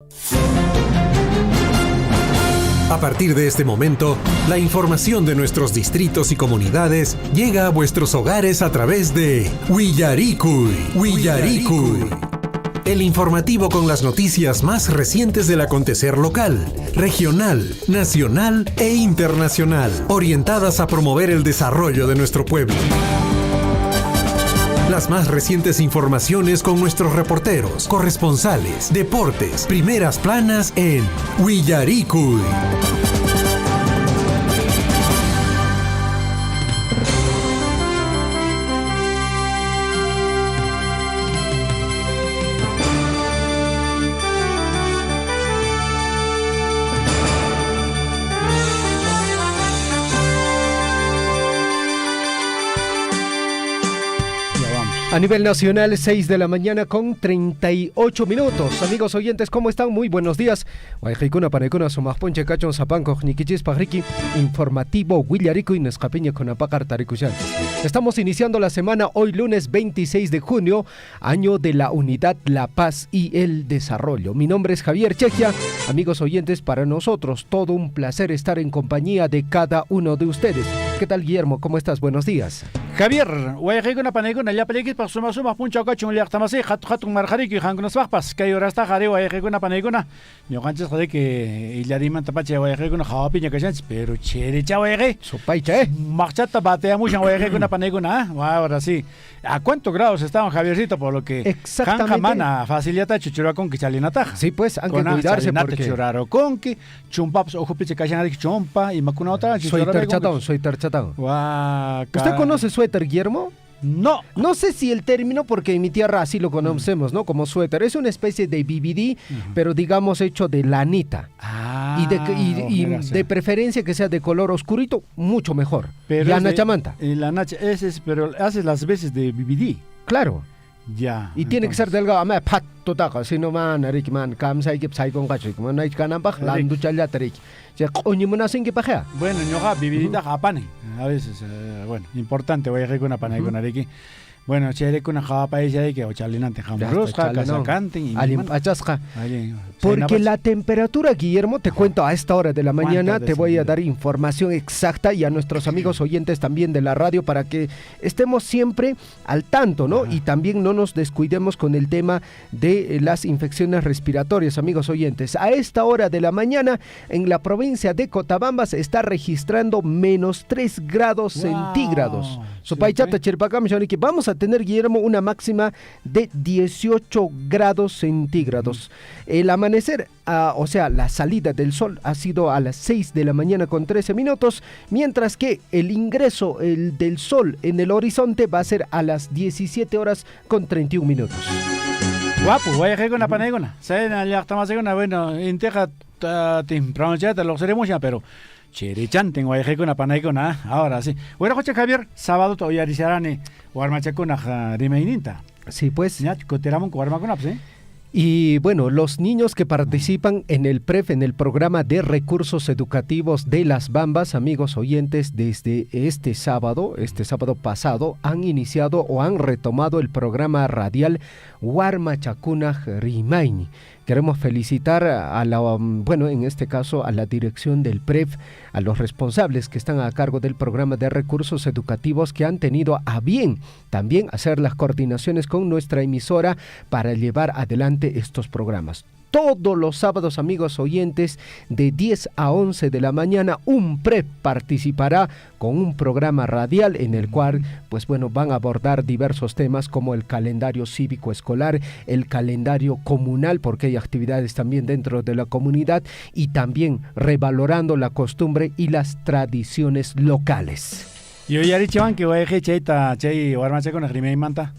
A partir de este momento, la información de nuestros distritos y comunidades llega a vuestros hogares a través de Willaricui. El informativo con las noticias más recientes del acontecer local, regional, nacional e internacional, orientadas a promover el desarrollo de nuestro pueblo. Las más recientes informaciones con nuestros reporteros, corresponsales, deportes, primeras planas en Willaricui. A nivel nacional, 6 de la mañana con 38 minutos. Amigos oyentes, ¿cómo están? Muy buenos días. Informativo Willaricui Nescapeña con Apacar Taricuyan. Estamos iniciando la semana hoy lunes 26 de junio, año de la unidad, la paz y el desarrollo. Mi nombre es Javier Chejia. Amigos oyentes, para nosotros todo un placer estar en compañía de cada uno de ustedes. ¿Qué tal, Guillermo? ¿Cómo estás? Buenos días. Javier, guayaguna paneguna ya pelekis pa suma puncha kachun liak tamase hatun marjariki hangunas bajas que ahora está jare guayaguna paneguna yo antes jade que ilariman tapache guayaguna jawapiña kachans pero chere chawayage Sopaicha, marchata batea mucha guayaguna paneguna. Ahora sí. ¿A cuántos grados estaban, Javiercito? Por lo que exactamente Janjamana facilita chuchura con que chalinataja. Sí, pues han que cuidarse porque churaro con que chumpaps ojo piche cachan chompa y macuna otra soy terchatón. ¿Usted conoce suéter, Guillermo? No. No sé si el término, porque en mi tierra así lo conocemos, ¿no? Como suéter. Es una especie de BBD, pero digamos hecho de lanita. Y de preferencia que sea de color oscurito, mucho mejor. Pero la nachamanta. La nacha, pero hace las veces de BBD. Claro. Ya. Y tiene que ser delgado. Ama pat totaka sino man arik man kamsai que psai con gacho como nai kanambach landu chalya tarik. Ya coñimuna sin que paja. Bueno, ñoga BBD japane. A veces bueno, importante voy a ir con una pana con ariki. Bueno, chere con una japa ella que o chalinante jambrosca, casacante y alimpachasca. Porque la temperatura, Guillermo, te cuento a esta hora de la mañana, te voy a dar información exacta y a nuestros amigos oyentes también de la radio para que estemos siempre al tanto, ¿no? Y también no nos descuidemos con el tema de las infecciones respiratorias, amigos oyentes. A esta hora de la mañana, en la provincia de Cotabamba se está registrando menos 3 grados centígrados. Sopaichata Chirpacam, vamos a tener, Guillermo, una máxima de 18 grados centígrados. El amanecer, o sea, la salida del sol ha sido a las 6 de la mañana con 13 minutos, mientras que el ingreso del sol en el horizonte va a ser a las 17 horas con 31 minutos. Guapo, voy a ir con una panegona. Bueno, inteja temprano ya te lo seremos ya, pero Chirichanten, guayajecuna, panaicuna, ahora sí. Bueno, José Javier, sábado todavía dicharane, guarmachacuna, rimeininta. Sí, pues. Ya, coteramon, guarmacuna, ¿sí? Y bueno, los niños que participan en el PREF, en el programa de recursos educativos de Las Bambas, amigos oyentes, desde este sábado pasado, han iniciado o han retomado el programa radial Guarmachacuna Rimaini. Queremos felicitar en este caso a la dirección del PREF, a los responsables que están a cargo del programa de recursos educativos que han tenido a bien también hacer las coordinaciones con nuestra emisora para llevar adelante estos programas. Todos los sábados, amigos oyentes, de 10 a 11 de la mañana, un PREP participará con un programa radial en el cual, van a abordar diversos temas como el calendario cívico escolar, el calendario comunal, porque hay actividades también dentro de la comunidad, y también revalorando la costumbre y las tradiciones locales. Yo ya he dicho que voy a dejar chay con la Rimei Manta.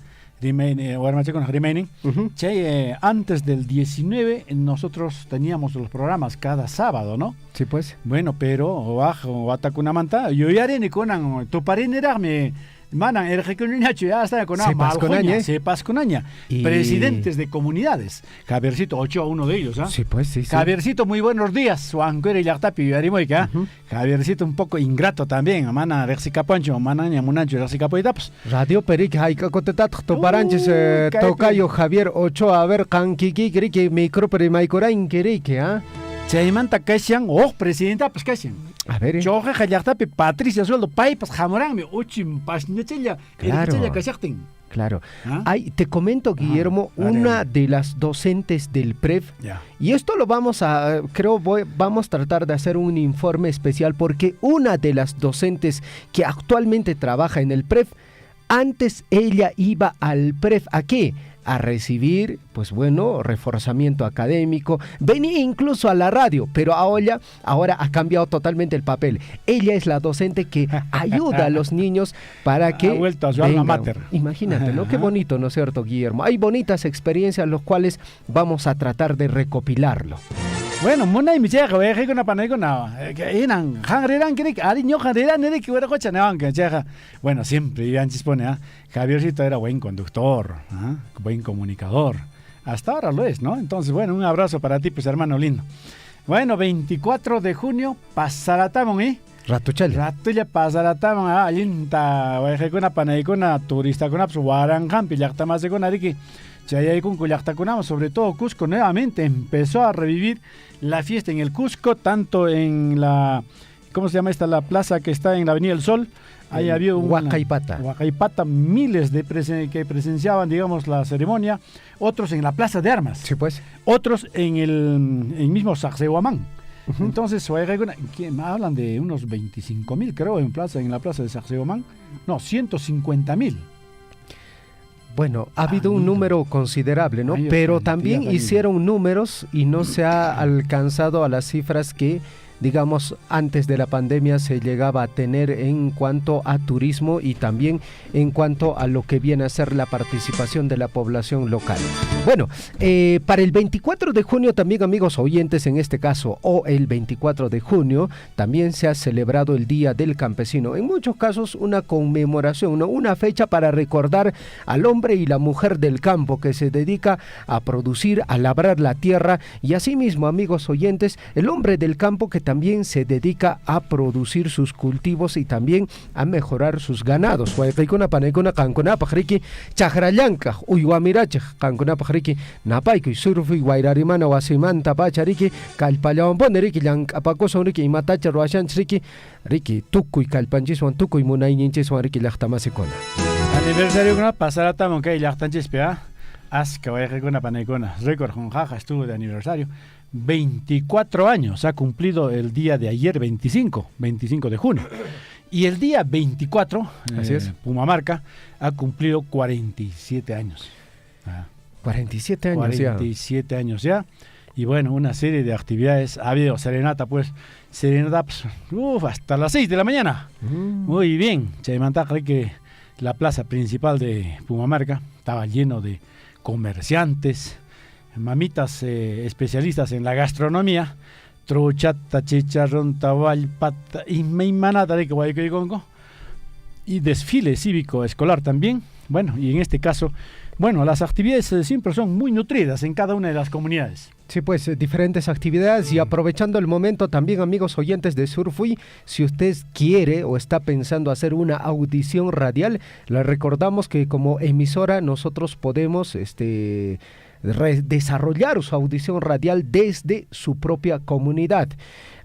Antes del 19 nosotros teníamos los programas cada sábado, ¿no? Sí, pues. Bueno, pero bajo Atacuna Manta, yo ya haré ni con tu parenerarme Manan, el Recuñacho ya está con Pascunaña, presidentes de comunidades. Javiercito Ochoa, uno de ellos, ¿ah? Sí, pues sí. Javiercito, muy buenos días. Juanquere y Yartapi, Arimoica. Javiercito un poco ingrato también. Mana, Rexicaponcho, Manaña, Munancho, Rexicapoitaps. Radio Peric, Haika Cotetat, Toparanches, Tocayo Javier Ochoa, a ver, Cankiki, Kriki, Microperi, Maikorain, Kiriki, ¿ah? Chaymanta Kashian, presidenta, pues Kashian. A ver, Choja Jayartapi, Patricia Sueldo, Paipas, Jamorán, Uchim, Pasnechella, Claro. ¿Ah? Te comento, Guillermo, una de las docentes del PREF, y esto lo vamos a tratar de hacer un informe especial, porque una de las docentes que actualmente trabaja en el PREF, antes ella iba al PREF, ¿a qué? A recibir, pues bueno, reforzamiento académico, venía incluso a la radio, pero ahora ha cambiado totalmente el papel. Ella es la docente que ayuda a los niños para que ha vuelto a su alma mater. Imagínate, ¿no? Qué bonito, ¿no es cierto, Guillermo? Hay bonitas experiencias, los cuales vamos a tratar de recopilarlo. Bueno, mona y mi cheja, voy a dejar una panegona. Enan, hanreran, que ariño, hanreran, que hubiera cocha, no, que cheja. Bueno, siempre, antes pone, Javiercito era buen conductor, buen comunicador. Hasta ahora lo es, ¿no? Entonces, bueno, un abrazo para ti, pues, hermano lindo. Bueno, 24 de junio, pasaratamos, Ratuchale. Pasaratamos, alinta, voy a dejar una panegona, turista con apsu, waranjampi, yacta más de con ariki. Chayay con Cuyactacunama, sobre todo Cusco, nuevamente empezó a revivir la fiesta en el Cusco, tanto en la, ¿cómo se llama esta? La plaza que está en la Avenida del Sol. Ahí había un Huacaipata, miles de que presenciaban, digamos, la ceremonia. Otros en la Plaza de Armas. Sí, pues. Otros en el mismo Sacsayhuamán. Entonces, hablan de unos 25,000, creo, en la plaza de Sacsayhuamán. No, 150,000. Bueno, ha habido un número considerable, ¿no? Pero también hicieron números y no se ha alcanzado a las cifras que, digamos, antes de la pandemia se llegaba a tener en cuanto a turismo y también en cuanto a lo que viene a ser la participación de la población local. Bueno, para el 24 de junio también, amigos oyentes, en este caso, o el 24 de junio, también se ha celebrado el Día del Campesino. En muchos casos una conmemoración, ¿no? Una fecha para recordar al hombre y la mujer del campo que se dedica a producir, a labrar la tierra, y asimismo, amigos oyentes, el hombre del campo que también se dedica a producir sus cultivos y también a mejorar sus ganados. Napayku surfi guairarimana wasimanta pachariki kalpallawan poneriki llank'apakusun riki imatacha ruwashanchis riki tukuy kalpanchiswan tukuy munayninchiswan riki llaqtamasikuna. Aniversario kuna pasarataman kay llaqtanchispi, aska wayqikuna panaykuna récord jonjaja estuvo de aniversario. 24 años ha cumplido el día de ayer, 25 de junio. Y el día 24, Pumamarca ha cumplido 47 años. 47 años 47 años ya. Y bueno, una serie de actividades. Ha habido serenata, hasta las 6 de la mañana. Muy bien. Chaymantá, cree que la plaza principal de Pumamarca estaba lleno de comerciantes, mamitas especialistas en la gastronomía, truchata, chicharrón, tabal, pata y meimanata de Guaycoigongo, y desfile cívico escolar también. Bueno, y en este caso, bueno, las actividades siempre son muy nutridas en cada una de las comunidades. Sí, pues diferentes actividades, y aprovechando el momento también, amigos oyentes de Surfui, si usted quiere o está pensando hacer una audición radial, le recordamos que como emisora nosotros podemos desarrollar su audición radial desde su propia comunidad.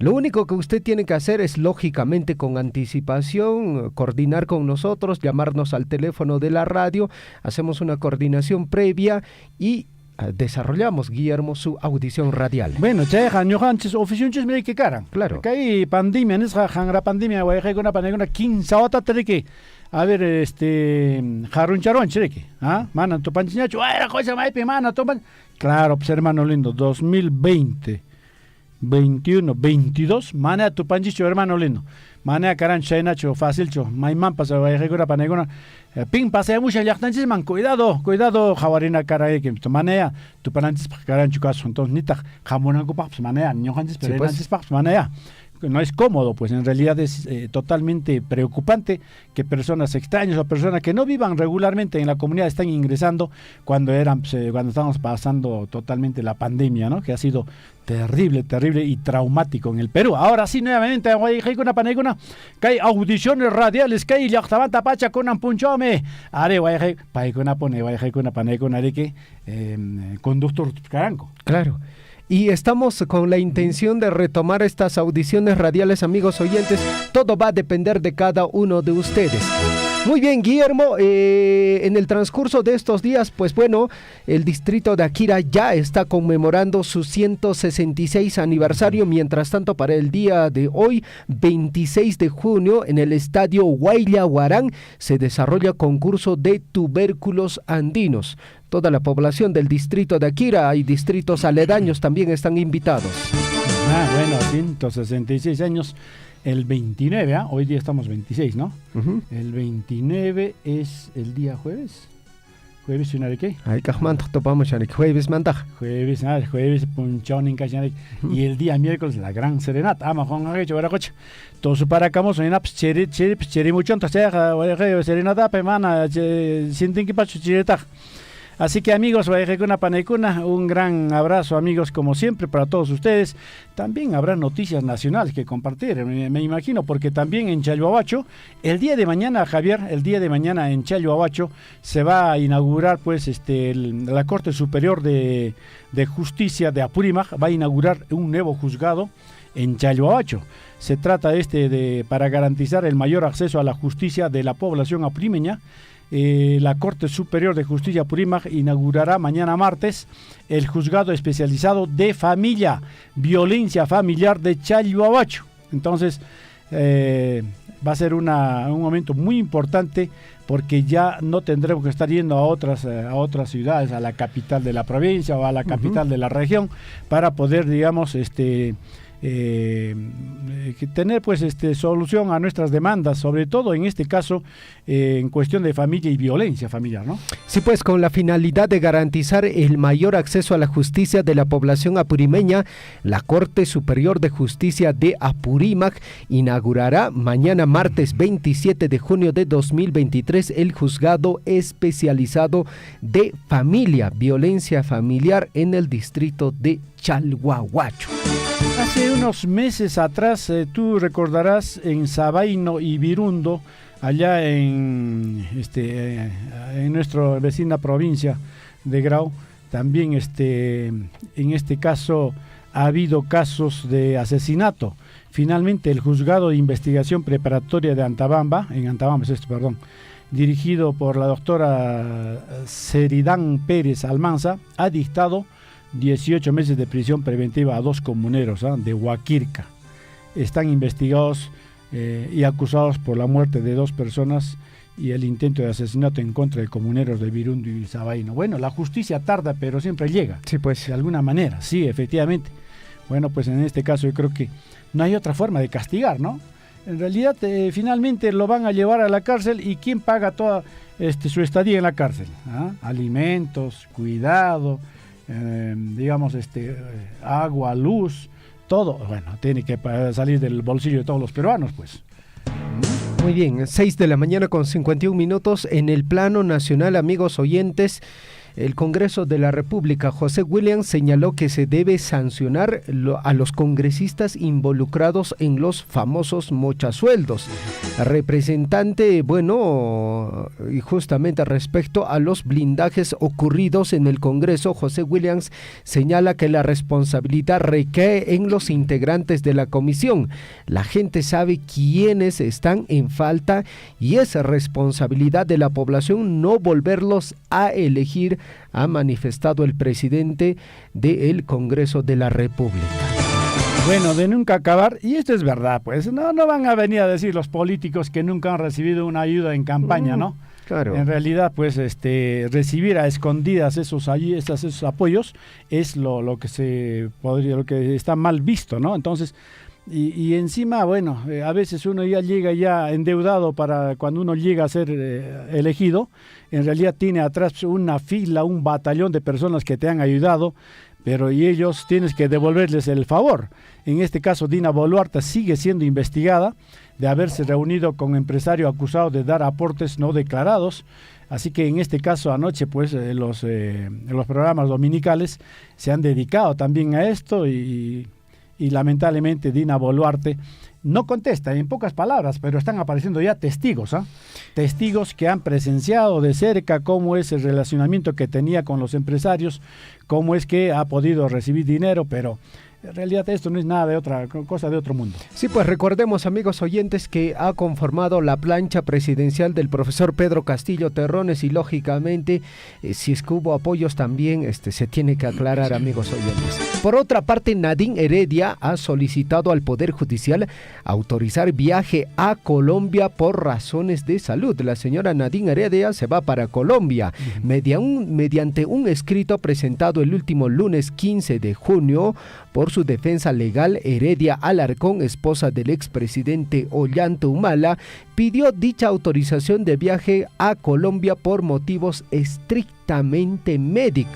Lo único que usted tiene que hacer es, lógicamente, con anticipación, coordinar con nosotros, llamarnos al teléfono de la radio, hacemos una coordinación previa y desarrollamos, Guillermo, su audición radial. Bueno, cheja, ñojanches, oficionches, mire que caran. Claro. Que hay pandemia, nesja, jangra pandemia, guayajay con una 15 otra que. A ver, jarun charón, chereque, mana, tu panchiñacho, la cosa maipe, mana, toman. Claro, pues hermano lindo, 2020, 21, 22, mana tu panchicho, hermano lindo. Mana caran chainacho, facilcho, maiman pasa, guayajay panegona. Ping pasea mucha yachtanchis man, cuidado, jawarina cara que manea, tu pananchis caran chucaso, entonces nita, jamonaco paps manea, ñojanchis, pero manea. no es cómodo, pues en realidad es totalmente preocupante que personas extrañas o personas que no vivan regularmente en la comunidad están ingresando cuando cuando estábamos pasando totalmente la pandemia, ¿no? Que ha sido terrible y traumático en el Perú. Ahora sí, nuevamente, que hay audiciones radiales, que hay llaqtamanta pacha kunan punchome. Are paikuna pone panekuna que conductor caranco. Claro. Y estamos con la intención de retomar estas audiciones radiales, amigos oyentes. Todo va a depender de cada uno de ustedes. Muy bien, Guillermo, en el transcurso de estos días, pues bueno, el distrito de Akira ya está conmemorando su 166 aniversario. Mientras tanto, para el día de hoy, 26 de junio, en el estadio Huayllahuarán, se desarrolla concurso de tubérculos andinos. Toda la población del distrito de Akira y distritos aledaños también están invitados. Bueno, 166 años. El 29, hoy día estamos 26, ¿no? Uh-huh. El 29 es el día jueves. ¿Jueves una de qué? Ay, cajmanto, topamos ya, jueves mantaj. Jueves punchón en caña. Y el día miércoles la gran serenata. Juan Aguecho, Baracocha. Todo su paracamos en aps, cheri mucho, entonces, serenata, pemana, sienten que pacho chireta. Así que amigos, un gran abrazo, amigos, como siempre para todos ustedes. También habrá noticias nacionales que compartir, me imagino, porque también en Chalhuahuacho, el día de mañana, Javier, en Chalhuahuacho se va a inaugurar pues la Corte Superior de Justicia de Apurímac, va a inaugurar un nuevo juzgado en Chalhuahuacho. Se trata para garantizar el mayor acceso a la justicia de la población apurimeña. La Corte Superior de Justicia Apurímac inaugurará mañana martes el juzgado especializado de familia, violencia familiar de Chalhuahuacho. Entonces va a ser un momento muy importante porque ya no tendremos que estar yendo a otras ciudades, a la capital de la provincia o a la capital de la región para poder, digamos, tener pues solución a nuestras demandas, sobre todo en este caso en cuestión de familia y violencia familiar, ¿no? Sí, pues con la finalidad de garantizar el mayor acceso a la justicia de la población apurimeña, la Corte Superior de Justicia de Apurímac inaugurará mañana martes 27 de junio de 2023 el juzgado especializado de familia, violencia familiar en el distrito de Chalhuahuacho. Hace unos meses atrás, tú recordarás, en Sabaino y Virundo, allá en nuestra vecina provincia de Grau, también en este caso ha habido casos de asesinato. Finalmente el juzgado de investigación preparatoria de Antabamba, dirigido por la doctora Seridán Pérez Almanza, ha dictado 18 meses de prisión preventiva a 2 comuneros de Huaquirca. Están investigados y acusados por la muerte de 2 personas y el intento de asesinato en contra de comuneros de Virundo y Sabaino. Bueno, la justicia tarda, pero siempre llega. Sí, pues. De alguna manera, sí, efectivamente. Bueno, pues en este caso yo creo que no hay otra forma de castigar, ¿no? En realidad, finalmente lo van a llevar a la cárcel y ¿quién paga toda su estadía en la cárcel? Alimentos, cuidado, agua, luz, todo, bueno, tiene que salir del bolsillo de todos los peruanos, pues. Muy bien, 6 de la mañana con 51 minutos. En el plano nacional, amigos oyentes, el Congreso de la República, José Williams, señaló que se debe sancionar a los congresistas involucrados en los famosos mochasueldos. Representante, y justamente respecto a los blindajes ocurridos en el Congreso, José Williams señala que la responsabilidad recae en los integrantes de la comisión. La gente sabe quiénes están en falta y es responsabilidad de la población no volverlos a elegir, ha manifestado el presidente del Congreso de la República. Bueno, de nunca acabar, y esto es verdad, pues no van a venir a decir los políticos que nunca han recibido una ayuda en campaña, ¿no? Claro. En realidad, pues, recibir a escondidas esos apoyos es lo que está mal visto, ¿no? Entonces, y encima, a veces uno ya llega ya endeudado para cuando uno llega a ser elegido, en realidad tiene atrás una fila, un batallón de personas que te han ayudado, pero y ellos tienes que devolverles el favor. En este caso, Dina Boluarte sigue siendo investigada de haberse reunido con empresario acusado de dar aportes no declarados. Así que en este caso anoche pues los programas dominicales se han dedicado también a esto y lamentablemente Dina Boluarte no contesta en pocas palabras, pero están apareciendo ya testigos, testigos que han presenciado de cerca cómo es el relacionamiento que tenía con los empresarios, cómo es que ha podido recibir dinero, pero en realidad esto no es nada de otra cosa de otro mundo. Sí, pues recordemos, amigos oyentes, que ha conformado la plancha presidencial del profesor Pedro Castillo Terrones y lógicamente si es que hubo apoyos también se tiene que aclarar, amigos oyentes. Por otra parte, Nadine Heredia ha solicitado al Poder Judicial autorizar viaje a Colombia por razones de salud. La señora Nadine Heredia se va para Colombia mediante un escrito presentado el último lunes 15 de junio por su defensa legal. Heredia Alarcón, esposa del expresidente Ollanta Humala, pidió dicha autorización de viaje a Colombia por motivos estrictamente médicos.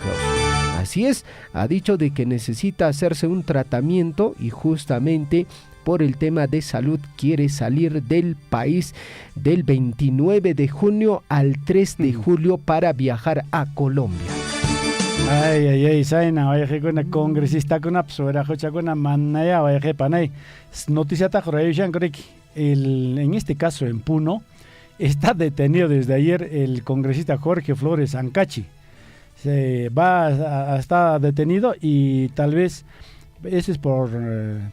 Así es, ha dicho de que necesita hacerse un tratamiento y justamente por el tema de salud quiere salir del país del 29 de junio al 3 de julio para viajar a Colombia. Saina, vaya con el congresista con absuera, jocha con la manaya, vaya panay. Noticia en este caso en Puno, está detenido desde ayer el congresista Jorge Flores Ancachi. Está detenido y tal vez ese es por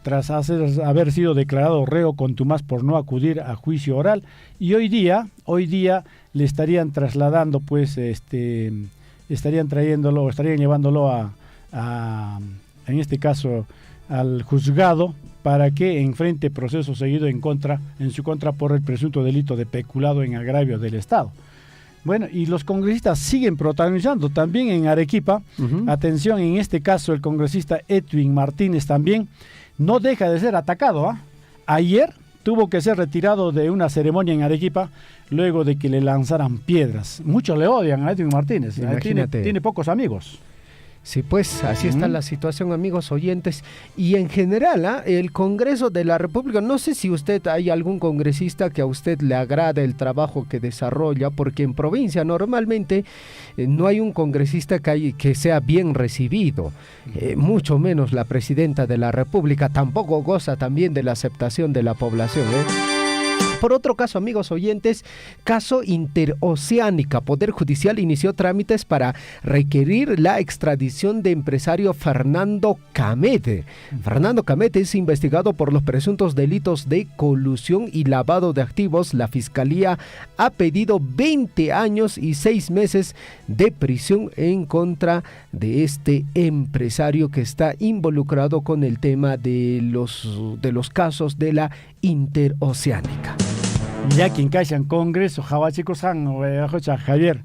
tras haber sido declarado reo contumaz por no acudir a juicio oral, y hoy día le estarían trasladando pues estarían llevándolo en este caso al juzgado para que enfrente proceso seguido en su contra por el presunto delito de peculado en agravio del Estado. Bueno, y los congresistas siguen protagonizando también en Arequipa. Atención, en este caso el congresista Edwin Martínez también no deja de ser atacado. Ayer tuvo que ser retirado de una ceremonia en Arequipa luego de que le lanzaran piedras. Muchos le odian a Edwin Martínez. Tiene pocos amigos. Sí, pues así está la situación, amigos oyentes. Y en general, el Congreso de la República, no sé si hay algún congresista que a usted le agrade el trabajo que desarrolla, porque en provincia normalmente no hay un congresista que sea bien recibido, mucho menos la presidenta de la República, tampoco goza también de la aceptación de la población, Por otro caso, amigos oyentes, caso Interoceánica. Poder Judicial inició trámites para requerir la extradición de empresario Fernando Camete. Fernando Camete es investigado por los presuntos delitos de colusión y lavado de activos. La Fiscalía ha pedido 20 años y 6 meses de prisión en contra de este empresario que está involucrado con el tema de los casos de la Interoceánica. Ya quien caiga en Congreso, Jabachicos Javier,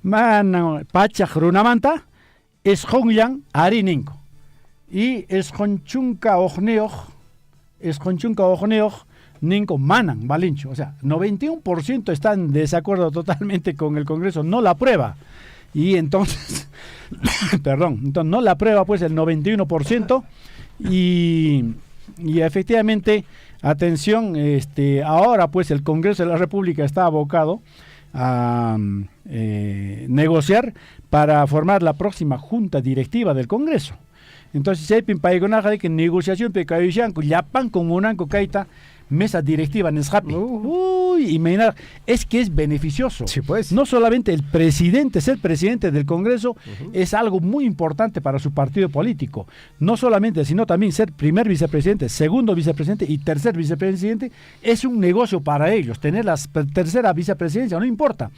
Mano, Pacha Runamanta, es Hongyan Arininko. Y es Honchunca Ojneoj, Ninko Manan, Balincho. O sea, 91% están en desacuerdo totalmente con el Congreso, no la aprueba. Y entonces, entonces no la aprueba pues el 91%. Y efectivamente, atención, ahora pues el Congreso de la República está abocado a negociar para formar la próxima junta directiva del Congreso. Entonces, hay que negociación yapan con Monanco Kaita mesa directiva en Escapi. Imaginar, es que es beneficioso. Sí, pues. No solamente el presidente, ser presidente del Congreso es algo muy importante para su partido político. No solamente, sino también ser primer vicepresidente, segundo vicepresidente y tercer vicepresidente es un negocio para ellos. Tener la tercera vicepresidencia no importa.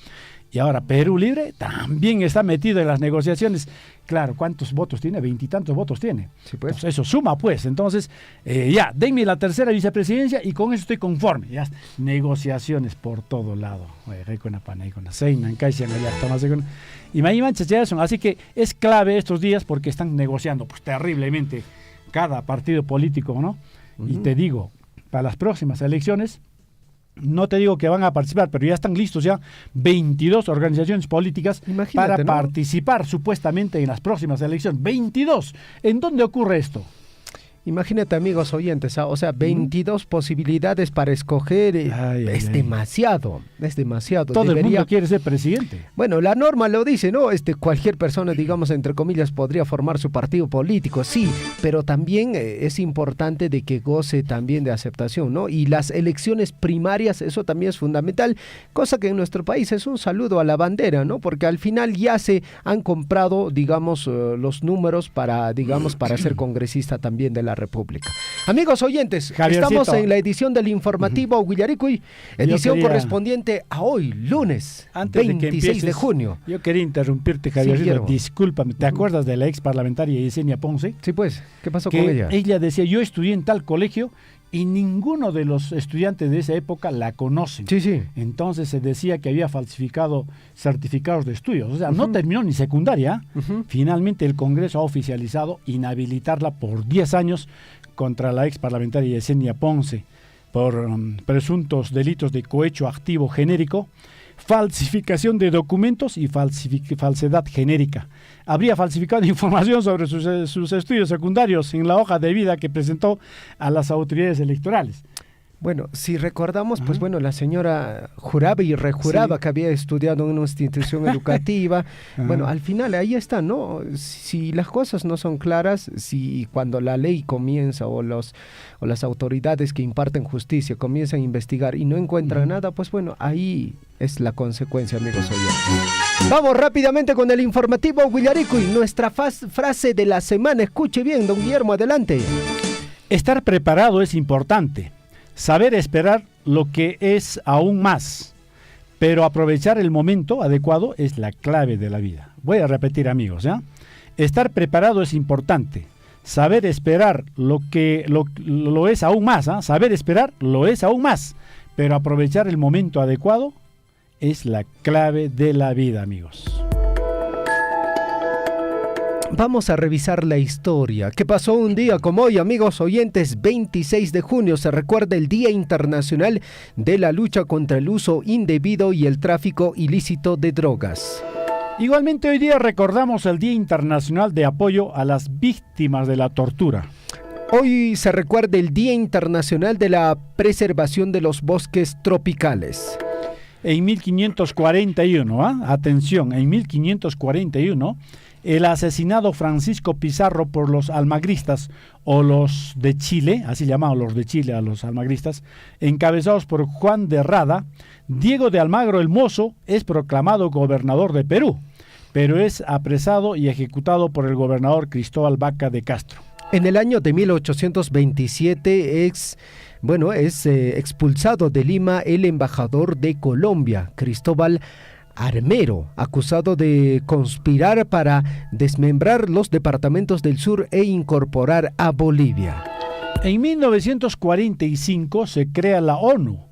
Y ahora Perú Libre también está metido en las negociaciones. Claro, ¿cuántos votos tiene? 20 y tantos votos tiene. Sí, pues. Entonces, eso suma, pues. Entonces, denme la tercera vicepresidencia y con eso estoy conforme. Ya, negociaciones por todo lado. Así que es clave estos días porque están negociando pues terriblemente cada partido político, ¿no? Y te digo, para las próximas elecciones, No te digo que van a participar, pero ya están listos ya 22 organizaciones políticas para participar supuestamente en las próximas elecciones. 22. ¿En dónde ocurre esto? Imagínate, amigos oyentes, o sea, 22 posibilidades para escoger, es demasiado. Todo el mundo quiere ser presidente. Bueno, la norma lo dice, ¿no? Cualquier persona, digamos, entre comillas, podría formar su partido político, sí, pero también es importante de que goce también de aceptación, ¿no? Y las elecciones primarias, eso también es fundamental, cosa que en nuestro país es un saludo a la bandera, ¿no? Porque al final ya se han comprado, digamos, los números para ser congresista también de la República. Amigos oyentes, estamos en la edición del informativo Willaricuy, edición correspondiente a hoy, lunes, antes 26 de junio. Yo quería interrumpirte, Javiercito, discúlpame. ¿Te acuerdas de la ex parlamentaria Yesenia Ponce? Sí, pues, ¿qué pasó con ella? Ella decía, yo estudié en tal colegio y ninguno de los estudiantes de esa época la conocen. Sí. Entonces se decía que había falsificado certificados de estudios. O sea, no terminó ni secundaria. Finalmente el Congreso ha oficializado inhabilitarla por 10 años contra la ex parlamentaria Yesenia Ponce por presuntos delitos de cohecho activo genérico, falsificación de documentos y falsedad genérica. Habría falsificado información sobre sus estudios secundarios en la hoja de vida que presentó a las autoridades electorales. Bueno, si recordamos, pues bueno, la señora juraba y rejuraba que había estudiado en una institución educativa. Bueno, al final ahí está, ¿no? Si las cosas no son claras, si cuando la ley comienza o las autoridades que imparten justicia comienzan a investigar y no encuentran nada, pues bueno, ahí es la consecuencia, amigos oyentes. Vamos rápidamente con el informativo Willaricuy, nuestra frase de la semana. Escuche bien, don Guillermo, adelante. Estar preparado es importante. Saber esperar lo que es aún más, pero aprovechar el momento adecuado es la clave de la vida. Voy a repetir, amigos, ¿ya? Estar preparado es importante. Saber esperar lo es aún más, ¿eh? Saber esperar lo es aún más, pero aprovechar el momento adecuado es la clave de la vida, amigos. Vamos a revisar la historia. ¿Qué pasó un día como hoy, amigos oyentes? 26 de junio se recuerda el Día Internacional de la Lucha contra el Uso Indebido y el Tráfico Ilícito de Drogas. Igualmente hoy día recordamos el Día Internacional de Apoyo a las Víctimas de la Tortura. Hoy se recuerda el Día Internacional de la Preservación de los Bosques Tropicales. En 1541, atención, en 1541, el asesinado Francisco Pizarro por los almagristas o los de Chile, así llamados los de Chile a los almagristas, encabezados por Juan de Rada, Diego de Almagro el Mozo es proclamado gobernador de Perú, pero es apresado y ejecutado por el gobernador Cristóbal Vaca de Castro. En el año de 1827 es expulsado de Lima el embajador de Colombia, Cristóbal Armero, acusado de conspirar para desmembrar los departamentos del sur e incorporar a Bolivia. En 1945 se crea la ONU,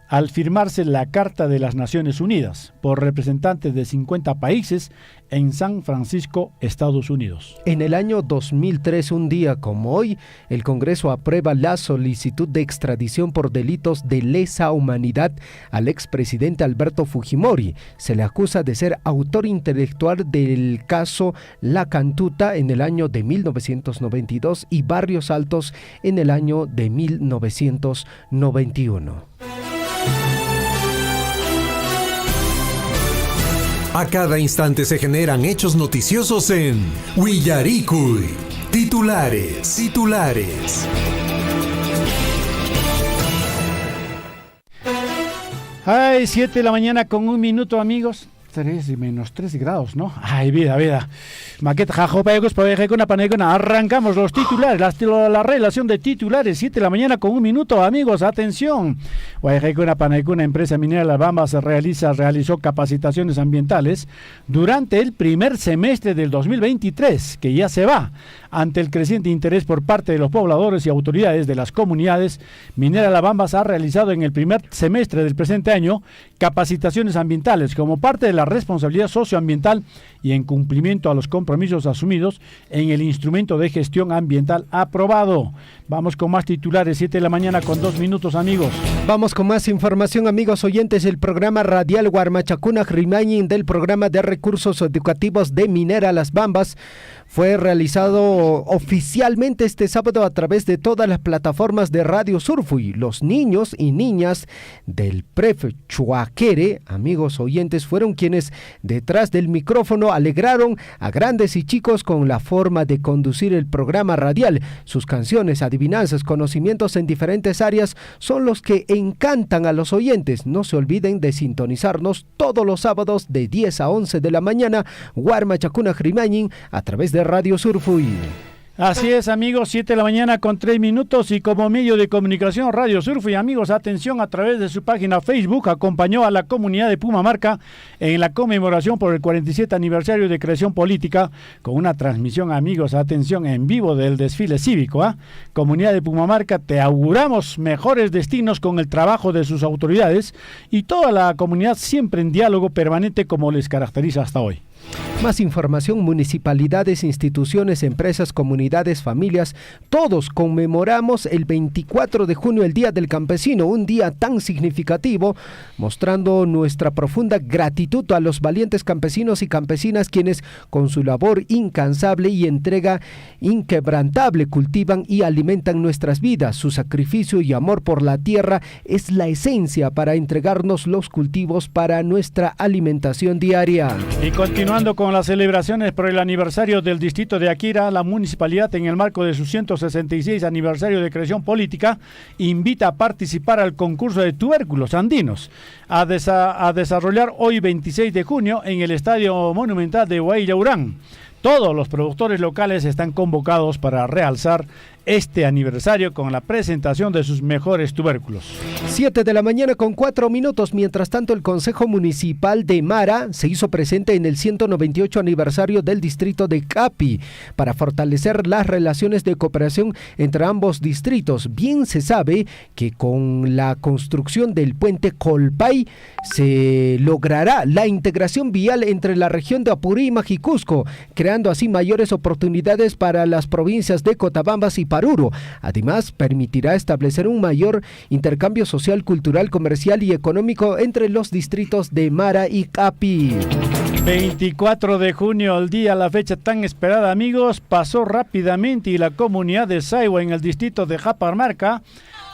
al firmarse la Carta de las Naciones Unidas por representantes de 50 países en San Francisco, Estados Unidos. En el año 2003, un día como hoy, el Congreso aprueba la solicitud de extradición por delitos de lesa humanidad al expresidente Alberto Fujimori. Se le acusa de ser autor intelectual del caso La Cantuta en el año de 1992 y Barrios Altos en el año de 1991. A cada instante se generan hechos noticiosos en Willaricuy. Titulares. Ay, 7 de la mañana con 1 minuto, amigos. 3 grados, ¿no? Ay, vida. Maqueta, jajopegos, pavejecona, panecona. Arrancamos los titulares, la relación de titulares. 7 de la mañana con 1 minuto, amigos. Atención. Guayjecona, panecona, empresa minera La Bamba realizó capacitaciones ambientales durante el primer semestre del 2023, que ya se va. Ante el creciente interés por parte de los pobladores y autoridades de las comunidades, Minera La Bamba ha realizado en el primer semestre del presente año capacitaciones ambientales como parte de la responsabilidad socioambiental y en cumplimiento a los compromisos asumidos en el instrumento de gestión ambiental aprobado. Vamos con más titulares, 7 de la mañana con 2 minutos, amigos. Vamos con más información, amigos oyentes. El programa radial Huarmachacuna Rimañin del programa de recursos educativos de Minera Las Bambas fue realizado oficialmente este sábado a través de todas las plataformas de Radio Surfuy. Los niños y niñas del PREF Chuaquere, amigos oyentes, fueron quienes detrás del micrófono alegraron a grandes y chicos con la forma de conducir el programa radial. Sus canciones, adivinanzas, conocimientos en diferentes áreas son los que encantan a los oyentes. No se olviden de sintonizarnos todos los sábados de 10 a 11 de la mañana, Huarmachacuna Rimañin, a través de Radio Surfuy. Así es, amigos, 7 de la mañana con 3 minutos y como medio de comunicación Radio Surfuy, amigos, atención, a través de su página Facebook acompañó a la comunidad de Pumamarca en la conmemoración por el 47 aniversario de creación política con una transmisión, amigos, atención, en vivo del desfile cívico. Comunidad de Pumamarca, te auguramos mejores destinos con el trabajo de sus autoridades y toda la comunidad siempre en diálogo permanente como les caracteriza hasta hoy. Más información: municipalidades, instituciones, empresas, comunidades, familias, todos conmemoramos el 24 de junio, el Día del Campesino, un día tan significativo, mostrando nuestra profunda gratitud a los valientes campesinos y campesinas quienes con su labor incansable y entrega inquebrantable cultivan y alimentan nuestras vidas. Su sacrificio y amor por la tierra es la esencia para entregarnos los cultivos para nuestra alimentación diaria. Y continuando con las celebraciones por el aniversario del distrito de Akira, la municipalidad, en el marco de su 166 aniversario de creación política, invita a participar al concurso de tubérculos andinos a desarrollar hoy 26 de junio en el Estadio Monumental de Huayllaurán. Todos los productores locales están convocados para realzar este aniversario con la presentación de sus mejores tubérculos. 7 de la mañana con 4 minutos. Mientras tanto, el Consejo Municipal de Mara se hizo presente en el 198 aniversario del distrito de Capi para fortalecer las relaciones de cooperación entre ambos distritos. Bien se sabe que con la construcción del puente Colpay se logrará la integración vial entre la región de Apurímac y Cusco, creando así mayores oportunidades para las provincias de Cotabambas y Paruro. Además, permitirá establecer un mayor intercambio social, cultural, comercial y económico entre los distritos de Mara y Capi. 24 de junio, el día, la fecha tan esperada, amigos, pasó rápidamente y la comunidad de Saiwa en el distrito de Japamarca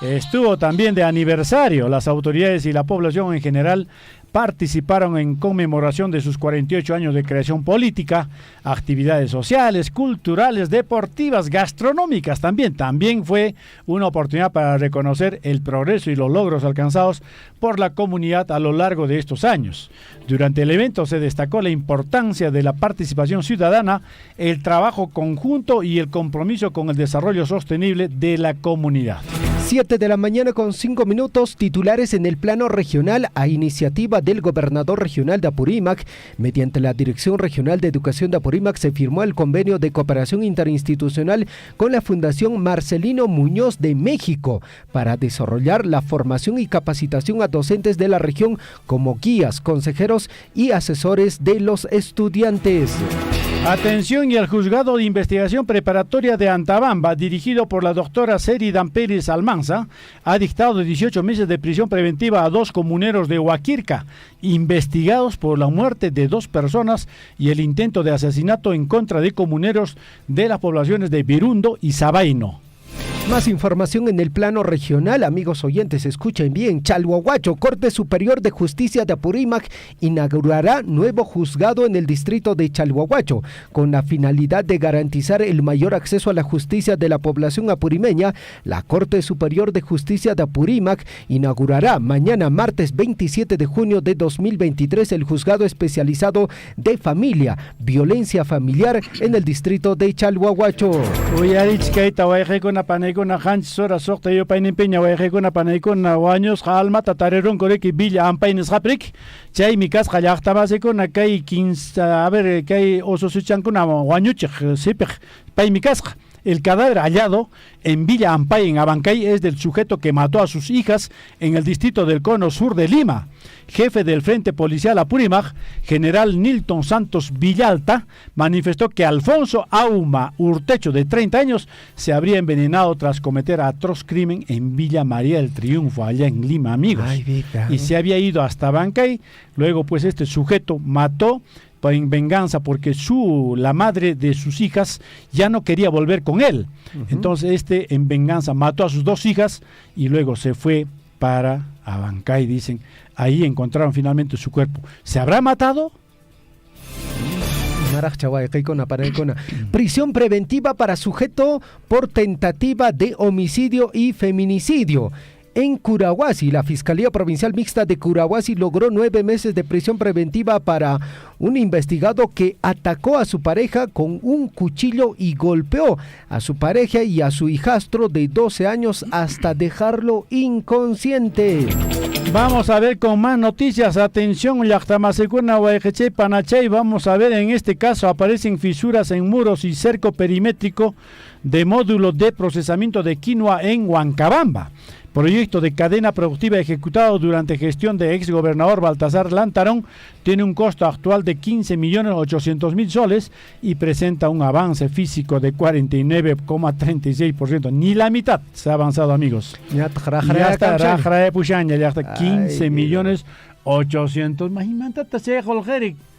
estuvo también de aniversario. Las autoridades y la población en general participaron en conmemoración de sus 48 años de creación política, actividades sociales, culturales, deportivas, gastronómicas también. También fue una oportunidad para reconocer el progreso y los logros alcanzados por la comunidad a lo largo de estos años. Durante el evento se destacó la importancia de la participación ciudadana, el trabajo conjunto y el compromiso con el desarrollo sostenible de la comunidad. 7 de la mañana con 5 minutos, titulares en el plano regional. A iniciativa del gobernador regional de Apurímac, mediante la Dirección Regional de Educación de Apurímac, se firmó el convenio de cooperación interinstitucional con la Fundación Marcelino Muñoz de México para desarrollar la formación y capacitación a docentes de la región como guías, consejeros y asesores de los estudiantes. Atención, y el juzgado de investigación preparatoria de Antabamba, dirigido por la doctora Seridan Pérez Almanza, ha dictado 18 meses de prisión preventiva a 2 comuneros de Huaquirca, investigados por la muerte de 2 personas y el intento de asesinato en contra de comuneros de las poblaciones de Virundo y Sabaino. Más información en el plano regional, amigos oyentes, escuchen bien. Chalhuahuacho, Corte Superior de Justicia de Apurímac, inaugurará nuevo juzgado en el distrito de Chalhuahuacho, con la finalidad de garantizar el mayor acceso a la justicia de la población apurimeña. La Corte Superior de Justicia de Apurímac inaugurará mañana, martes 27 de junio de 2023, el juzgado especializado de familia, violencia familiar en el distrito de Chalhuahuacho. Kuna hanch sora sokta yo painin peña waje kuna panay kuna waños halma tatareron koreki villa ampaines haprik chay mikas khayaqta base kuna kay 15 a ver kay oso suchan kuna wañuch sipik pay mikas El cadáver hallado en Villa Ampay, en Abancay, es del sujeto que mató a sus hijas en el distrito del Cono Sur de Lima. Jefe del Frente Policial Apurímac, general Nilton Santos Villalta, manifestó que Alfonso Auma Urtecho, de 30 años, se habría envenenado tras cometer atroz crimen en Villa María del Triunfo, allá en Lima, amigos. Y se había ido hasta Abancay. Luego, pues, este sujeto mató en venganza porque la madre de sus hijas ya no quería volver con él. Entonces, en venganza mató a sus 2 hijas y luego se fue para Abancay, dicen. Ahí encontraron finalmente su cuerpo. ¿Se habrá matado? Prisión preventiva para sujeto por tentativa de homicidio y feminicidio. En Curahuasi, la Fiscalía Provincial Mixta de Curahuasi logró 9 meses de prisión preventiva para un investigado que atacó a su pareja con un cuchillo y golpeó a su pareja y a su hijastro de 12 años hasta dejarlo inconsciente. Vamos a ver con más noticias. Atención, Llactamasecuna, Guayejeche, Panachay. Vamos a ver, en este caso aparecen fisuras en muros y cerco perimétrico de módulo de procesamiento de quinoa en Huancabamba. Proyecto de cadena productiva ejecutado durante gestión de exgobernador Baltasar Lantarón tiene un costo actual de 15.800.000 soles y presenta un avance físico de 49,36%. Ni la mitad se ha avanzado, amigos. Ya está 15.800.000. Imagínate, se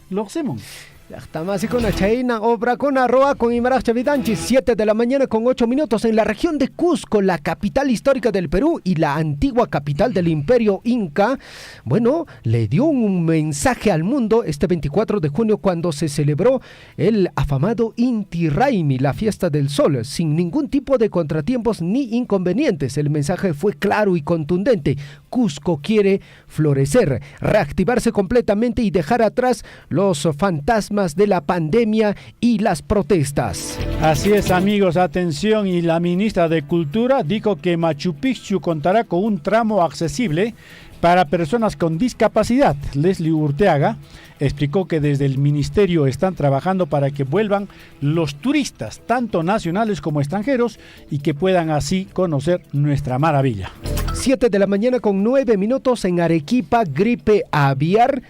lo hacemos. Estamos con la Chaina, obra con arroa, con Imarax Chavidanchi, 7 de la mañana con 8 minutos en la región de Cusco, la capital histórica del Perú y la antigua capital del Imperio Inca. Bueno, le dio un mensaje al mundo este 24 de junio cuando se celebró el afamado Inti Raymi, la fiesta del sol, sin ningún tipo de contratiempos ni inconvenientes. El mensaje fue claro y contundente. Cusco quiere florecer, reactivarse completamente y dejar atrás los fantasmas de la pandemia y las protestas. Así es, amigos, atención. Y la ministra de Cultura dijo que Machu Picchu contará con un tramo accesible para personas con discapacidad. Leslie Urteaga explicó que desde el ministerio están trabajando para que vuelvan los turistas, tanto nacionales como extranjeros, y que puedan así conocer nuestra maravilla. 7 de la mañana con 9 minutos en Arequipa, gripe aviar.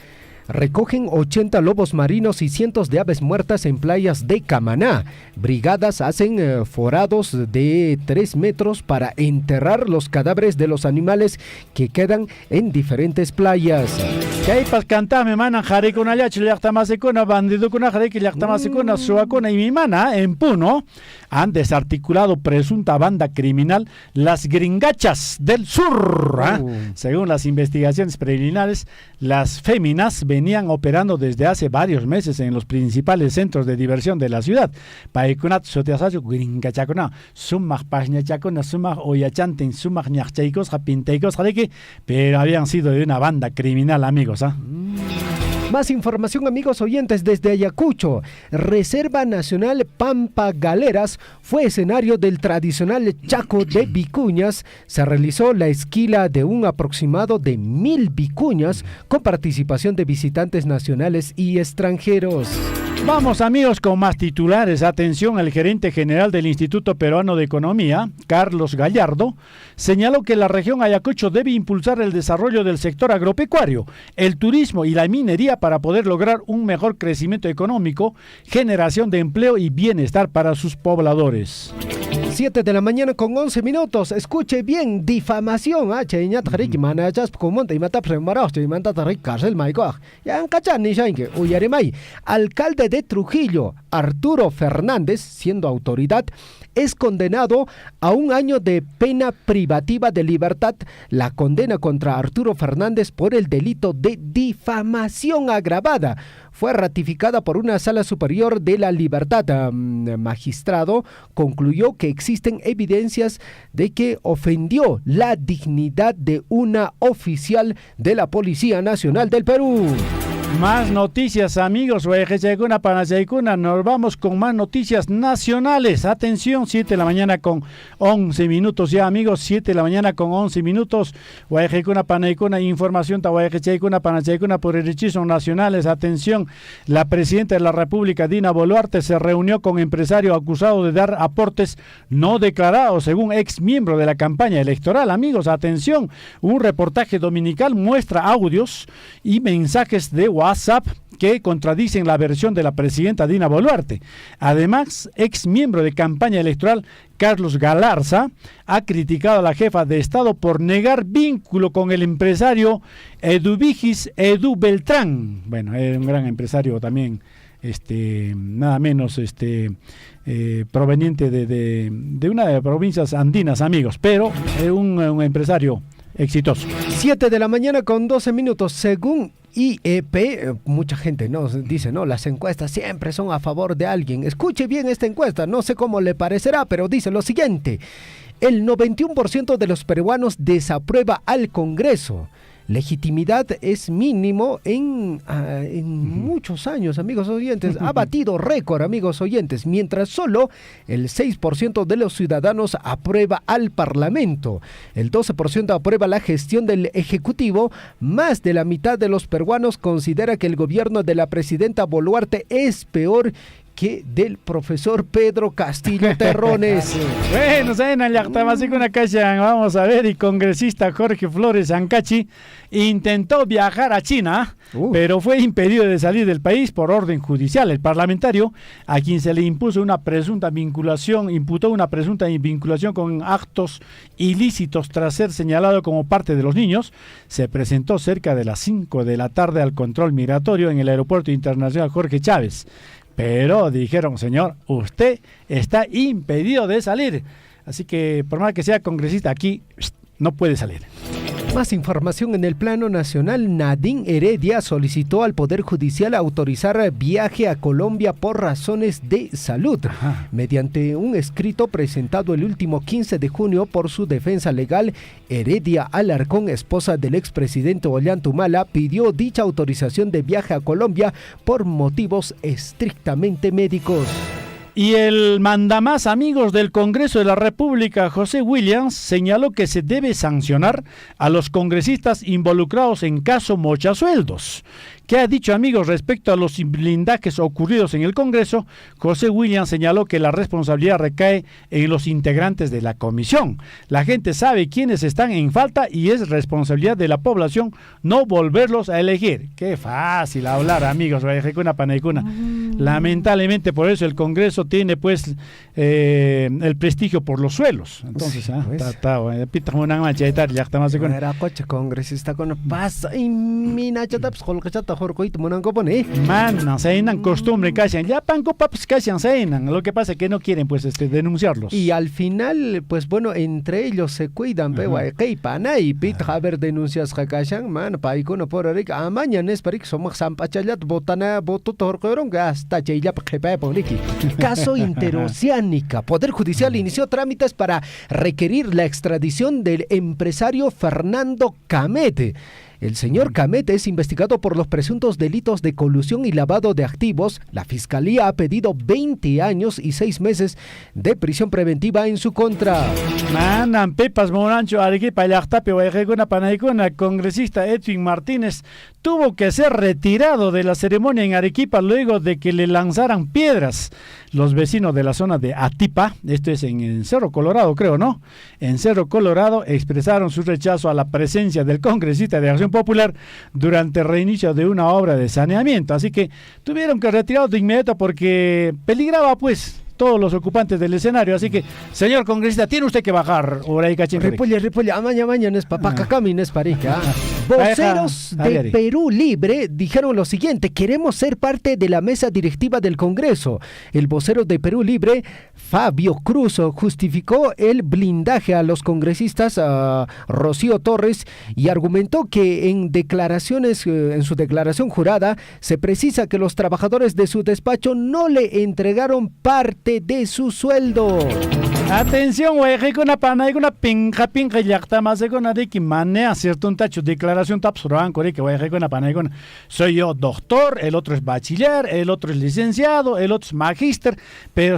Recogen 80 lobos marinos y cientos de aves muertas en playas de Camaná. Brigadas hacen forados de 3 metros para enterrar los cadáveres de los animales que quedan en diferentes playas. Que hay para cantar, me manan jare con ayache, le actamase con bandido con jare que le actamase con suacona y mi mana en Puno han desarticulado presunta banda criminal Las Gringachas del Sur. Según las investigaciones preliminares, las féminas venían operando desde hace varios meses en los principales centros de diversión de la ciudad. Paikunat soteasayo gringachacona, sumak pañachacona, sumak oyachanten, sumak ñachaicos, japinteicos, jareque, pero habían sido de una banda criminal, amigos. Más información, amigos oyentes, desde Ayacucho. Reserva Nacional Pampa Galeras fue escenario del tradicional Chaco de Vicuñas. Se realizó la esquila de un aproximado de 1,000 vicuñas con participación de visitantes nacionales y extranjeros. Vamos, amigos, con más titulares. Atención, el gerente general del Instituto Peruano de Economía, Carlos Gallardo, señaló que la región Ayacucho debe impulsar el desarrollo del sector agropecuario, el turismo y la minería para poder lograr un mejor crecimiento económico, generación de empleo y bienestar para sus pobladores. 7 de la mañana con 11 minutos. Escuche bien, difamación. Alcalde de Trujillo, Arturo Fernández, siendo autoridad, es condenado a 1 año de pena privativa de libertad. La condena contra Arturo Fernández por el delito de difamación agravada fue ratificada por una sala superior de la libertad. Magistrado concluyó que existen evidencias de que ofendió la dignidad de una oficial de la Policía Nacional del Perú. Más noticias, amigos. Nos vamos con más noticias nacionales. Atención, 7 de la mañana con 11 minutos ya, amigos. 7 de la mañana con 11 minutos. Información por derechos nacionales. Atención, la presidenta de la República, Dina Boluarte, se reunió con empresario acusado de dar aportes no declarados, según ex miembro de la campaña electoral. Amigos, atención. Un reportaje dominical muestra audios y mensajes de WhatsApp que contradicen la versión de la presidenta Dina Boluarte. Además, ex miembro de campaña electoral Carlos Galarza ha criticado a la jefa de Estado por negar vínculo con el empresario Eduvigis Edu Beltrán. Bueno, es un gran empresario también, nada menos proveniente de una de las provincias andinas, amigos, pero es un empresario exitoso. 7 de la mañana con 12 minutos. Según IEP, mucha gente dice, las encuestas siempre son a favor de alguien. Escuche bien esta encuesta, no sé cómo le parecerá, pero dice lo siguiente: el 91% de los peruanos desaprueba al Congreso. Legitimidad es mínimo en muchos años, amigos oyentes. Ha batido récord, amigos oyentes, mientras solo el 6% de los ciudadanos aprueba al Parlamento. El 12% aprueba la gestión del Ejecutivo. Más de la mitad de los peruanos considera que el gobierno de la presidenta Boluarte es peor que del profesor Pedro Castillo Terrones. Bueno, vamos a ver, y congresista Jorge Flores Ancachi intentó viajar a China, pero fue impedido de salir del país por orden judicial. El parlamentario, a quien se le imputó una presunta vinculación con actos ilícitos tras ser señalado como parte de los niños, se presentó cerca de las 5 de la tarde al control migratorio en el aeropuerto internacional Jorge Chávez. Pero dijeron, señor, usted está impedido de salir. Así que por más que sea congresista aquí, no puede salir. Más información en el plano nacional. Nadine Heredia solicitó al Poder Judicial autorizar viaje a Colombia por razones de salud. Mediante un escrito presentado el último 15 de junio por su defensa legal, Heredia Alarcón, esposa del expresidente Ollanta pidió dicha autorización de viaje a Colombia por motivos estrictamente médicos. Y el mandamás, amigos, del Congreso de la República, José Williams, señaló que se debe sancionar a los congresistas involucrados en caso mochasueldos. ¿Qué ha dicho, amigos, respecto a los blindajes ocurridos en el Congreso? José Williams señaló que la responsabilidad recae en los integrantes de la comisión. La gente sabe quiénes están en falta y es responsabilidad de la población no volverlos a elegir. Qué fácil hablar, amigos. Lamentablemente, por eso el Congreso tiene pues el prestigio por los suelos. Entonces, sí, pues. Congresista con pasa y Man, sainan costumbre casi ya panco paps casi sainan. Lo que pasa es que no quieren pues denunciarlos. Y al final, pues bueno, entre ellos se cuidan, pero y pit haber denuncias hakashan, man, paikono por arik amañan es parik somos sampachayat botana boto torcoron hasta chayla poniki. Caso interoceánica. Poder Judicial inició trámites para requerir la extradición del empresario Fernando Camete. El señor Camete es investigado por los presuntos delitos de colusión y lavado de activos. La Fiscalía ha pedido 20 años y 6 meses de prisión preventiva en su contra. Manan Pepas Morancho Arequipa Yachtape Guayajeguna Panaicuna, congresista Edwin Martínez tuvo que ser retirado de la ceremonia en Arequipa luego de que le lanzaran piedras. Los vecinos de la zona de Atipa, esto es en Cerro Colorado, creo, ¿no? En Cerro Colorado expresaron su rechazo a la presencia del congresista de Acción Popular durante el reinicio de una obra de saneamiento. Así que tuvieron que retirarlo de inmediato porque peligraba, pues, todos los ocupantes del escenario. Así que, señor congresista, tiene usted que bajar. Ripolle, mañana es papacacami, es parica. Voceros de Perú Libre dijeron lo siguiente: queremos ser parte de la mesa directiva del Congreso. El vocero de Perú Libre, Fabio Cruz, justificó el blindaje a los congresistas Rocío Torres y argumentó que en su declaración jurada se precisa que los trabajadores de su despacho no le entregaron parte de su sueldo. Atención, Guayajicuna, Panaiguna, Pinja, Yactamaseguna, de que manea cierto un tacho, declaración tapsuran, que Guayajicuna, Panaiguna. Soy yo doctor, el otro es bachiller, el otro es licenciado, el otro es magíster, pero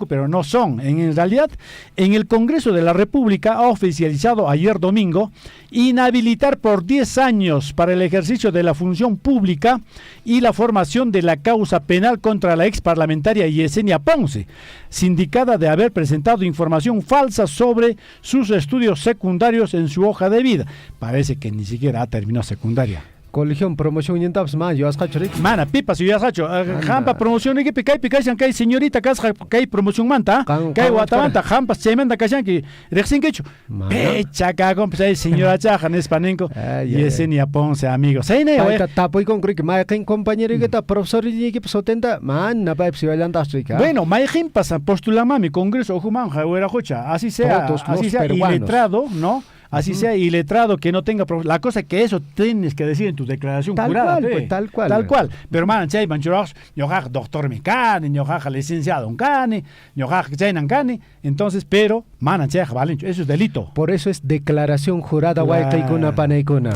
pero no son. En realidad, en el Congreso de la República ha oficializado ayer domingo inhabilitar por 10 años para el ejercicio de la función pública y la formación de la causa penal contra la ex parlamentaria Yesenia Ponce, sindicada de haber presentado información falsa sobre sus estudios secundarios en su hoja de vida. Parece que ni siquiera ha terminado secundaria. Colegio promoción y taps más yo has cacho mana pipa si yo has cacho jampa promoción que picai que señorita que promoción manta que guatamanta jampa semenda que recién que hecho pecha cago señora chaja en espanenco y ese ni Ponce amigo sei ne tapo y con que ma que compañero que está profesor y que sotenta man na pa si vayan tasrica bueno ma jim pasa postulama mi congreso ojuman jahuera jocha así sea iletrado no. Así sea iletrado, que no tenga... La cosa que eso tienes que decir en tu declaración tal jurada. Cual, pues, tal cual. Tal cual. Pero, man, chay, manchuraj, ñojaj, doctor Mecane, ñojaj, licenciado Uncane, ñojaj, Chainancane. Entonces, pero, man, chay, vale, eso es delito. Por eso es declaración jurada, Guaycaicuna, Panaicuna.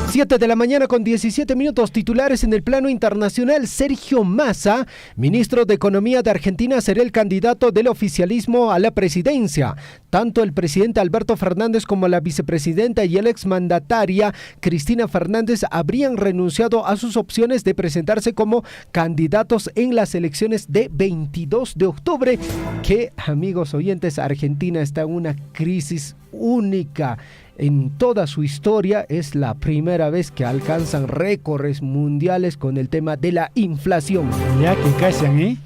7 de la mañana con 17 minutos, titulares en el plano internacional. Sergio Massa, ministro de Economía de Argentina, será el candidato del oficialismo a la presidencia. Tanto el presidente Alberto Fernández como la vicepresidenta y el exmandataria Cristina Fernández habrían renunciado a sus opciones de presentarse como candidatos en las elecciones de 22 de octubre, que, amigos oyentes, Argentina está en una crisis única. En toda su historia es la primera vez que alcanzan récords mundiales con el tema de la inflación. Ya que callan, ¿eh?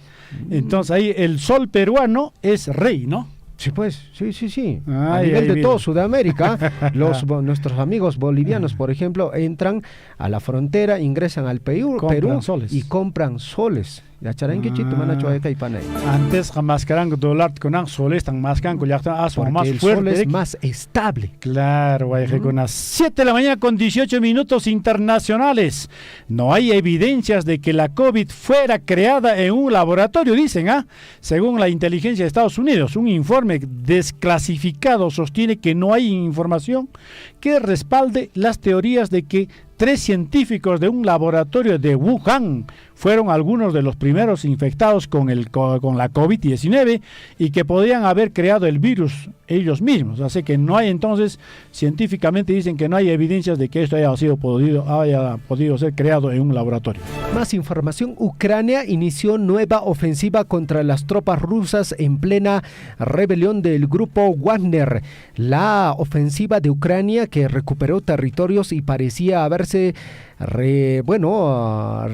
Entonces ahí el sol peruano es rey, ¿no? Sí, pues, sí. A nivel de todo Sudamérica, nuestros amigos bolivianos, por ejemplo, entran a la frontera, ingresan al Perú y compran soles. Ya charanque chito manacho de Caipanay. Antes jamás carang dólar con soles tan más can ya está más fuerte. El sol es más estable. Claro, guay, con las 7 de la mañana con 18 minutos internacionales. No hay evidencias de que la COVID fuera creada en un laboratorio, dicen, según la inteligencia de Estados Unidos. Un informe desclasificado sostiene que no hay información que respalde las teorías de que 3 científicos de un laboratorio de Wuhan fueron algunos de los primeros infectados con la COVID-19 y que podrían haber creado el virus ellos mismos. Así que no hay entonces, científicamente dicen que no hay evidencias de que esto haya podido ser creado en un laboratorio. Más información, Ucrania inició nueva ofensiva contra las tropas rusas en plena rebelión del grupo Wagner. La ofensiva de Ucrania, que recuperó territorios y parecía haberse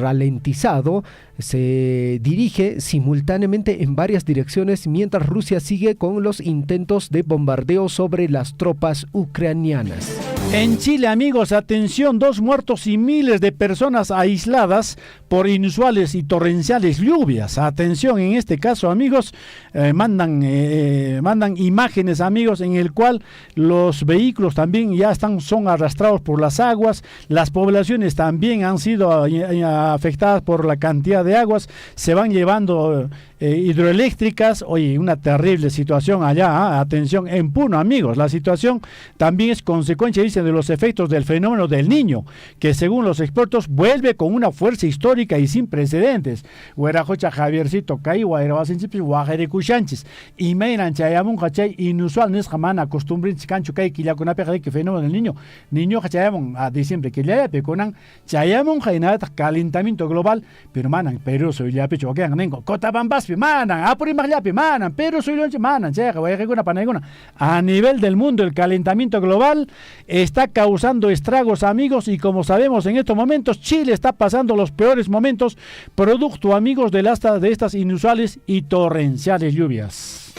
ralentizado, se dirige simultáneamente en varias direcciones mientras Rusia sigue con los intentos de bombardeo sobre las tropas ucranianas. En Chile, amigos, atención, 2 muertos y miles de personas aisladas por inusuales y torrenciales lluvias. Atención, en este caso, amigos, mandan imágenes, amigos, en el cual los vehículos también ya son arrastrados por las aguas, las poblaciones también han sido afectadas por la cantidad de aguas, se van llevando hidroeléctricas. Oye, una terrible situación allá, atención, en Puno, amigos. La situación también es consecuencia, dicen, de los efectos del fenómeno del Niño, que según los expertos vuelve con una fuerza histórica y sin precedentes. Huerajocha Javiercito Caiwa era basenchipis Guajerecuchanchis y Meiran Chayamun Hachay inusual Nesjaman acostumbrin Chicancho Kai Kilacunape que fenómeno del Niño Hachayamun a diciembre que ya peconan Chayamun Jainata calentamiento global, pero manan Perú soy ya pecho que anengo Cotabambas manan Apurimagliapi manan Perú soy lonche manan Cheja Guayajecuna Paneguna. A nivel del mundo el calentamiento global está causando estragos, amigos, y como sabemos en estos momentos Chile está pasando los peores momentos producto, amigos, de estas inusuales y torrenciales lluvias.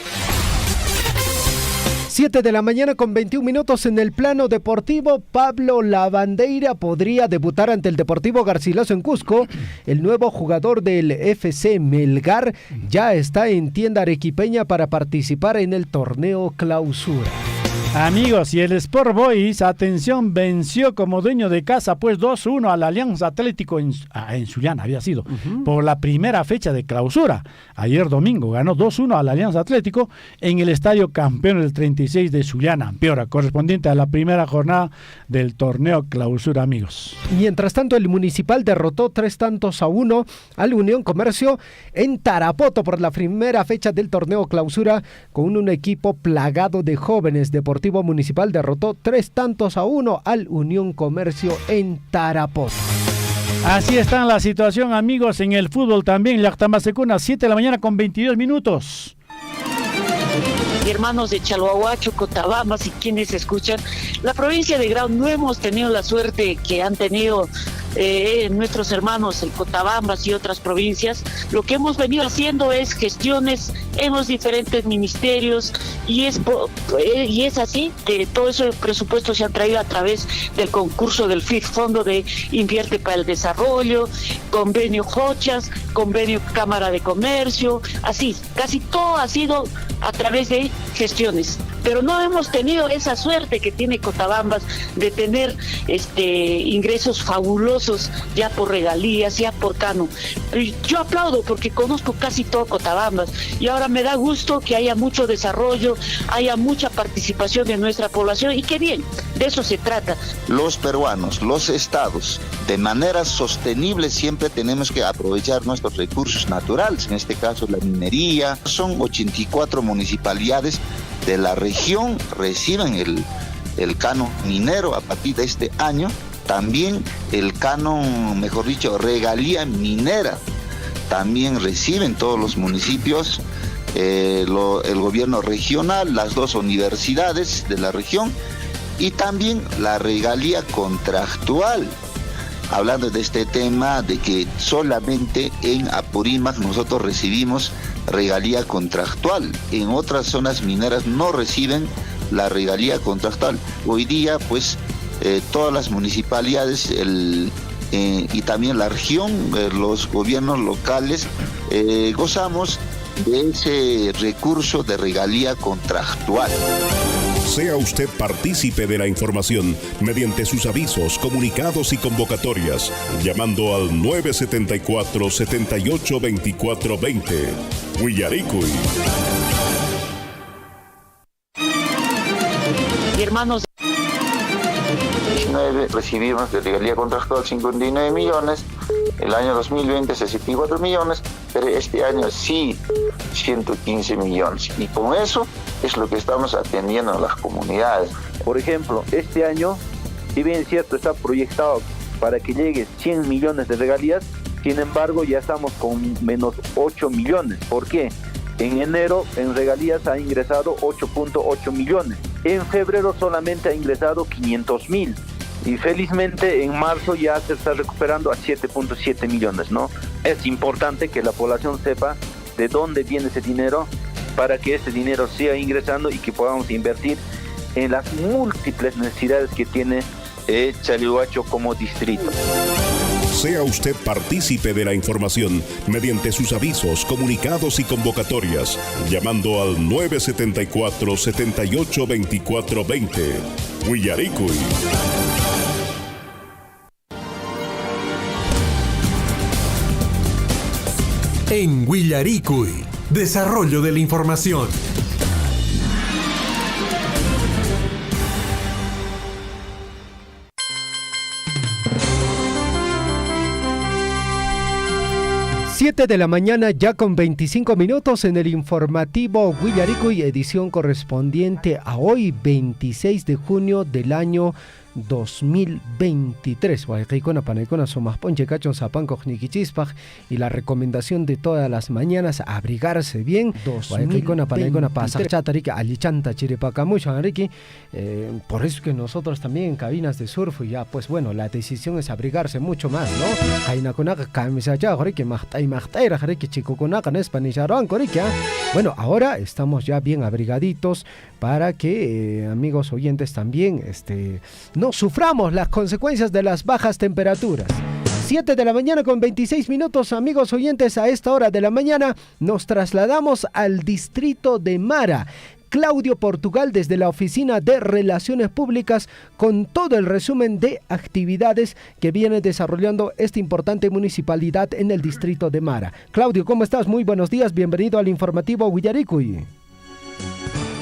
7 de la mañana con 21 minutos en el plano deportivo. Pablo Lavandeira podría debutar ante el Deportivo Garcilaso en Cusco. El nuevo jugador del FC Melgar ya está en tienda arequipeña para participar en el torneo Clausura. Amigos, y el Sport Boys, atención, venció como dueño de casa, pues 2-1 al Alianza Atlético en Sullana, había sido, por la primera fecha de clausura. Ayer domingo ganó 2-1 al Alianza Atlético en el Estadio Campeón del 36 de Sullana, Ampiora, correspondiente a la primera jornada del torneo clausura, amigos. Mientras tanto, el Municipal derrotó 3-1 al Unión Comercio en Tarapoto por la primera fecha del torneo clausura, con un equipo plagado de jóvenes. Deportivo Municipal derrotó 3-1 al Unión Comercio en Tarapoto. Así está la situación, amigos, en el fútbol también. Llactamacecuna, 7 de la mañana con 22 minutos. Hermanos de Chalhuahuacho, Cochabamba, si quienes escuchan, la provincia de Grau no hemos tenido la suerte que han tenido nuestros hermanos en Cotabambas y otras provincias. Lo que hemos venido haciendo es gestiones en los diferentes ministerios y es así, que todo ese presupuesto se ha traído a través del concurso del FID, Fondo de Invierte para el Desarrollo, convenio Jochas, convenio Cámara de Comercio, así, casi todo ha sido a través de gestiones, pero no hemos tenido esa suerte que tiene Cotabambas de tener ingresos fabulosos ya por regalías, ya por cano. Yo aplaudo porque conozco casi todo Cotabambas y ahora me da gusto que haya mucho desarrollo, haya mucha participación de nuestra población y qué bien, de eso se trata. Los peruanos, los estados, de manera sostenible siempre tenemos que aprovechar nuestros recursos naturales, en este caso la minería. Son 84 municipalidades de la región reciben el canon minero a partir de este año. También el canon, mejor dicho, regalía minera, también reciben todos los municipios, el gobierno regional, las dos universidades de la región y también la regalía contractual. Hablando de este tema de que solamente en Apurímac nosotros recibimos regalía contractual, en otras zonas mineras no reciben la regalía contractual. Hoy día pues todas las municipalidades y también la región, los gobiernos locales gozamos de ese recurso de regalía contractual. Sea usted partícipe de la información mediante sus avisos, comunicados y convocatorias, llamando al 974-782420. Huillaricuy. Hermanos, recibimos de regalía contractual 59 millones, el año 2020 64 millones, pero este año sí 115 millones y con eso es lo que estamos atendiendo en las comunidades. Por ejemplo, este año, si bien es cierto, está proyectado para que llegue 100 millones de regalías, sin embargo ya estamos con menos 8 millones. ¿Por qué? En enero en regalías ha ingresado 8.8 millones, en febrero solamente ha ingresado 500,000 y felizmente en marzo ya se está recuperando a 7.7 millones, ¿no? Es importante que la población sepa de dónde viene ese dinero para que ese dinero siga ingresando y que podamos invertir en las múltiples necesidades que tiene Chalhuacho como distrito. Sea usted partícipe de la información mediante sus avisos, comunicados y convocatorias, llamando al 974-782420. Huillaricuy. En Huillaricuy, desarrollo de la información. Siete de la mañana ya con 25 minutos en el informativo Huillaricuy, edición correspondiente a hoy 26 de junio del año 2023. Y la recomendación de todas las mañanas, abrigarse bien. Por eso que nosotros también en cabinas de surf, ya pues bueno, la decisión es abrigarse mucho más, ¿no? Bueno, ahora estamos ya bien abrigaditos para que, amigos oyentes, también no suframos las consecuencias de las bajas temperaturas. 7 de la mañana con 26 minutos, amigos oyentes, a esta hora de la mañana nos trasladamos al distrito de Mara. Claudio Portugal desde la Oficina de Relaciones Públicas con todo el resumen de actividades que viene desarrollando esta importante municipalidad en el distrito de Mara. Claudio, ¿cómo estás? Muy buenos días, bienvenido al informativo Huillaricui.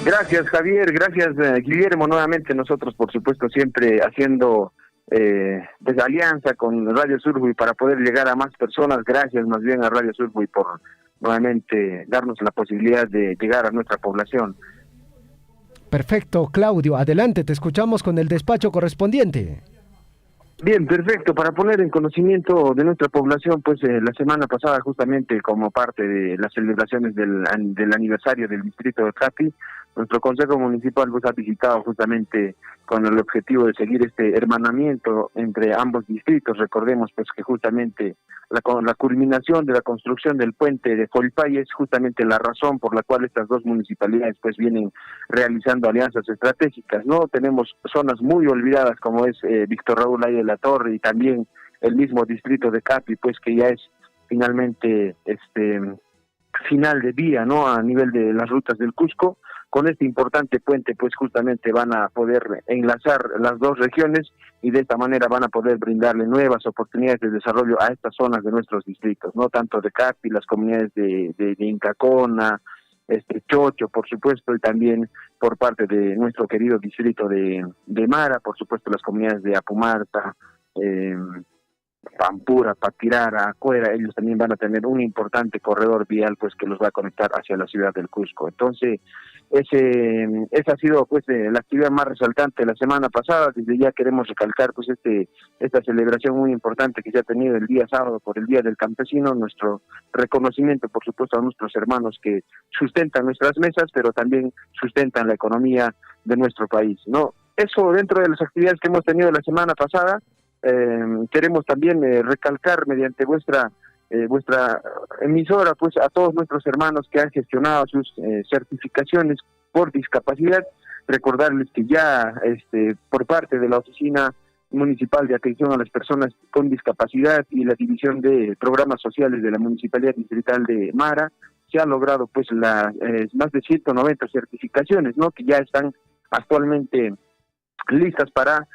Gracias, Javier, gracias, Guillermo. Nuevamente nosotros, por supuesto, siempre haciendo pues alianza con Radio Surjuy para poder llegar a más personas. Gracias más bien a Radio Surjuy por nuevamente darnos la posibilidad de llegar a nuestra población. Perfecto, Claudio, adelante, te escuchamos con el despacho correspondiente. Bien, perfecto. Para poner en conocimiento de nuestra población, pues la semana pasada, justamente como parte de las celebraciones del aniversario del distrito de Capi, nuestro Consejo Municipal pues ha visitado justamente con el objetivo de seguir este hermanamiento entre ambos distritos. Recordemos pues que justamente la culminación de la construcción del puente de Folpay es justamente la razón por la cual estas dos municipalidades pues vienen realizando alianzas estratégicas, ¿no? Tenemos zonas muy olvidadas como es Víctor Raúl Ay de la Torre y también el mismo distrito de Capi, pues que ya es finalmente final de vía, ¿no? A nivel de las rutas del Cusco. Con este importante puente, pues justamente van a poder enlazar las dos regiones y de esta manera van a poder brindarle nuevas oportunidades de desarrollo a estas zonas de nuestros distritos, no tanto de Capi, las comunidades de Incacona, Chocho, por supuesto, y también por parte de nuestro querido distrito de Mara, por supuesto, las comunidades de Apumarta, Pampura, Patirara, Acuera. Ellos también van a tener un importante corredor vial pues que los va a conectar hacia la ciudad del Cusco. Entonces, esa ha sido pues la actividad más resaltante de la semana pasada. Desde ya queremos recalcar pues esta celebración muy importante que se ha tenido el día sábado por el Día del Campesino, nuestro reconocimiento por supuesto a nuestros hermanos que sustentan nuestras mesas, pero también sustentan la economía de nuestro país, ¿no? Eso dentro de las actividades que hemos tenido la semana pasada. Queremos también recalcar mediante vuestra emisora pues a todos nuestros hermanos que han gestionado sus certificaciones por discapacidad. Recordarles que ya por parte de la Oficina Municipal de Atención a las Personas con Discapacidad y la División de Programas Sociales de la Municipalidad Distrital de Mara se han logrado pues más de 190 certificaciones, ¿no? Que ya están actualmente listas para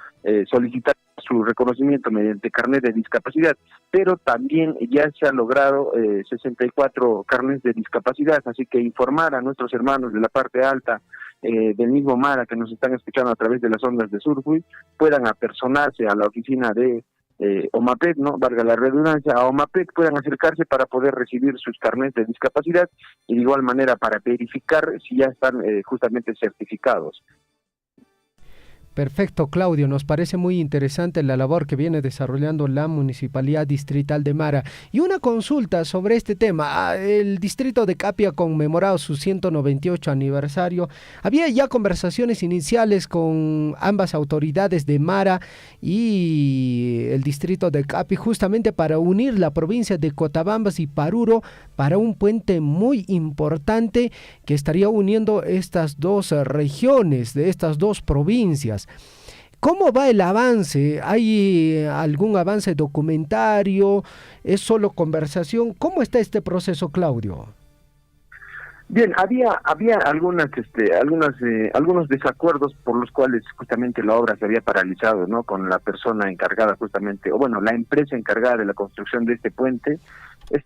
solicitar su reconocimiento mediante carnet de discapacidad, pero también ya se han logrado 64 carnets de discapacidad, así que informar a nuestros hermanos de la parte alta del mismo Mara que nos están escuchando a través de las ondas de Surjuy, puedan apersonarse a la oficina de OMAPEC, ¿no? Valga la redundancia, a OMAPEC puedan acercarse para poder recibir sus carnets de discapacidad y de igual manera para verificar si ya están justamente certificados. Perfecto, Claudio, nos parece muy interesante la labor que viene desarrollando la Municipalidad Distrital de Mara. Y una consulta sobre este tema. El distrito de Capi ha conmemorado su 198 aniversario. Había ya conversaciones iniciales con ambas autoridades de Mara y el distrito de Capi justamente para unir la provincia de Cotabambas y Paruro para un puente muy importante que estaría uniendo estas dos regiones de estas dos provincias. ¿Cómo va el avance? ¿Hay algún avance documentario? ¿Es solo conversación? ¿Cómo está este proceso, Claudio? Bien, había algunos desacuerdos por los cuales justamente la obra se había paralizado, ¿no? Con la persona encargada justamente, o bueno, la empresa encargada de la construcción de este puente.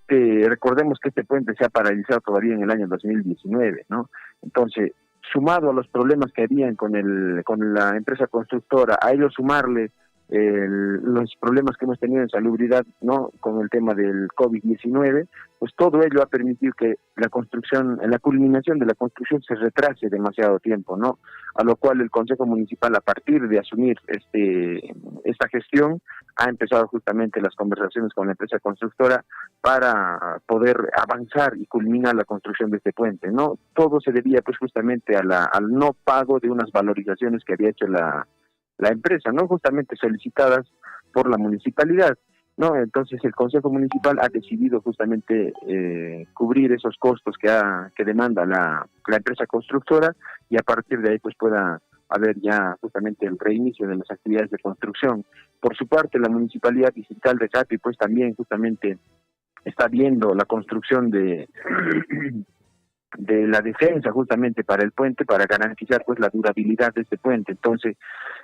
Recordemos que este puente se ha paralizado todavía en el año 2019, ¿no? Entonces, sumado a los problemas que habían con la empresa constructora, a ello sumarle los problemas que hemos tenido en salubridad, ¿no? Con el tema del COVID-19, pues todo ello ha permitido que la culminación de la construcción se retrase demasiado tiempo, ¿no? A lo cual el Consejo Municipal, a partir de asumir esta gestión, ha empezado justamente las conversaciones con la empresa constructora para poder avanzar y culminar la construcción de este puente, ¿no? Todo se debía pues justamente al no pago de unas valorizaciones que había hecho la empresa, ¿no? Justamente solicitadas por la municipalidad, ¿no? Entonces el Consejo Municipal ha decidido justamente cubrir esos costos que demanda la empresa constructora y a partir de ahí pues pueda haber ya justamente el reinicio de las actividades de construcción. Por su parte, la Municipalidad Distrital de Capi pues también justamente está viendo la construcción de la defensa justamente para el puente, para garantizar pues la durabilidad de este puente. Entonces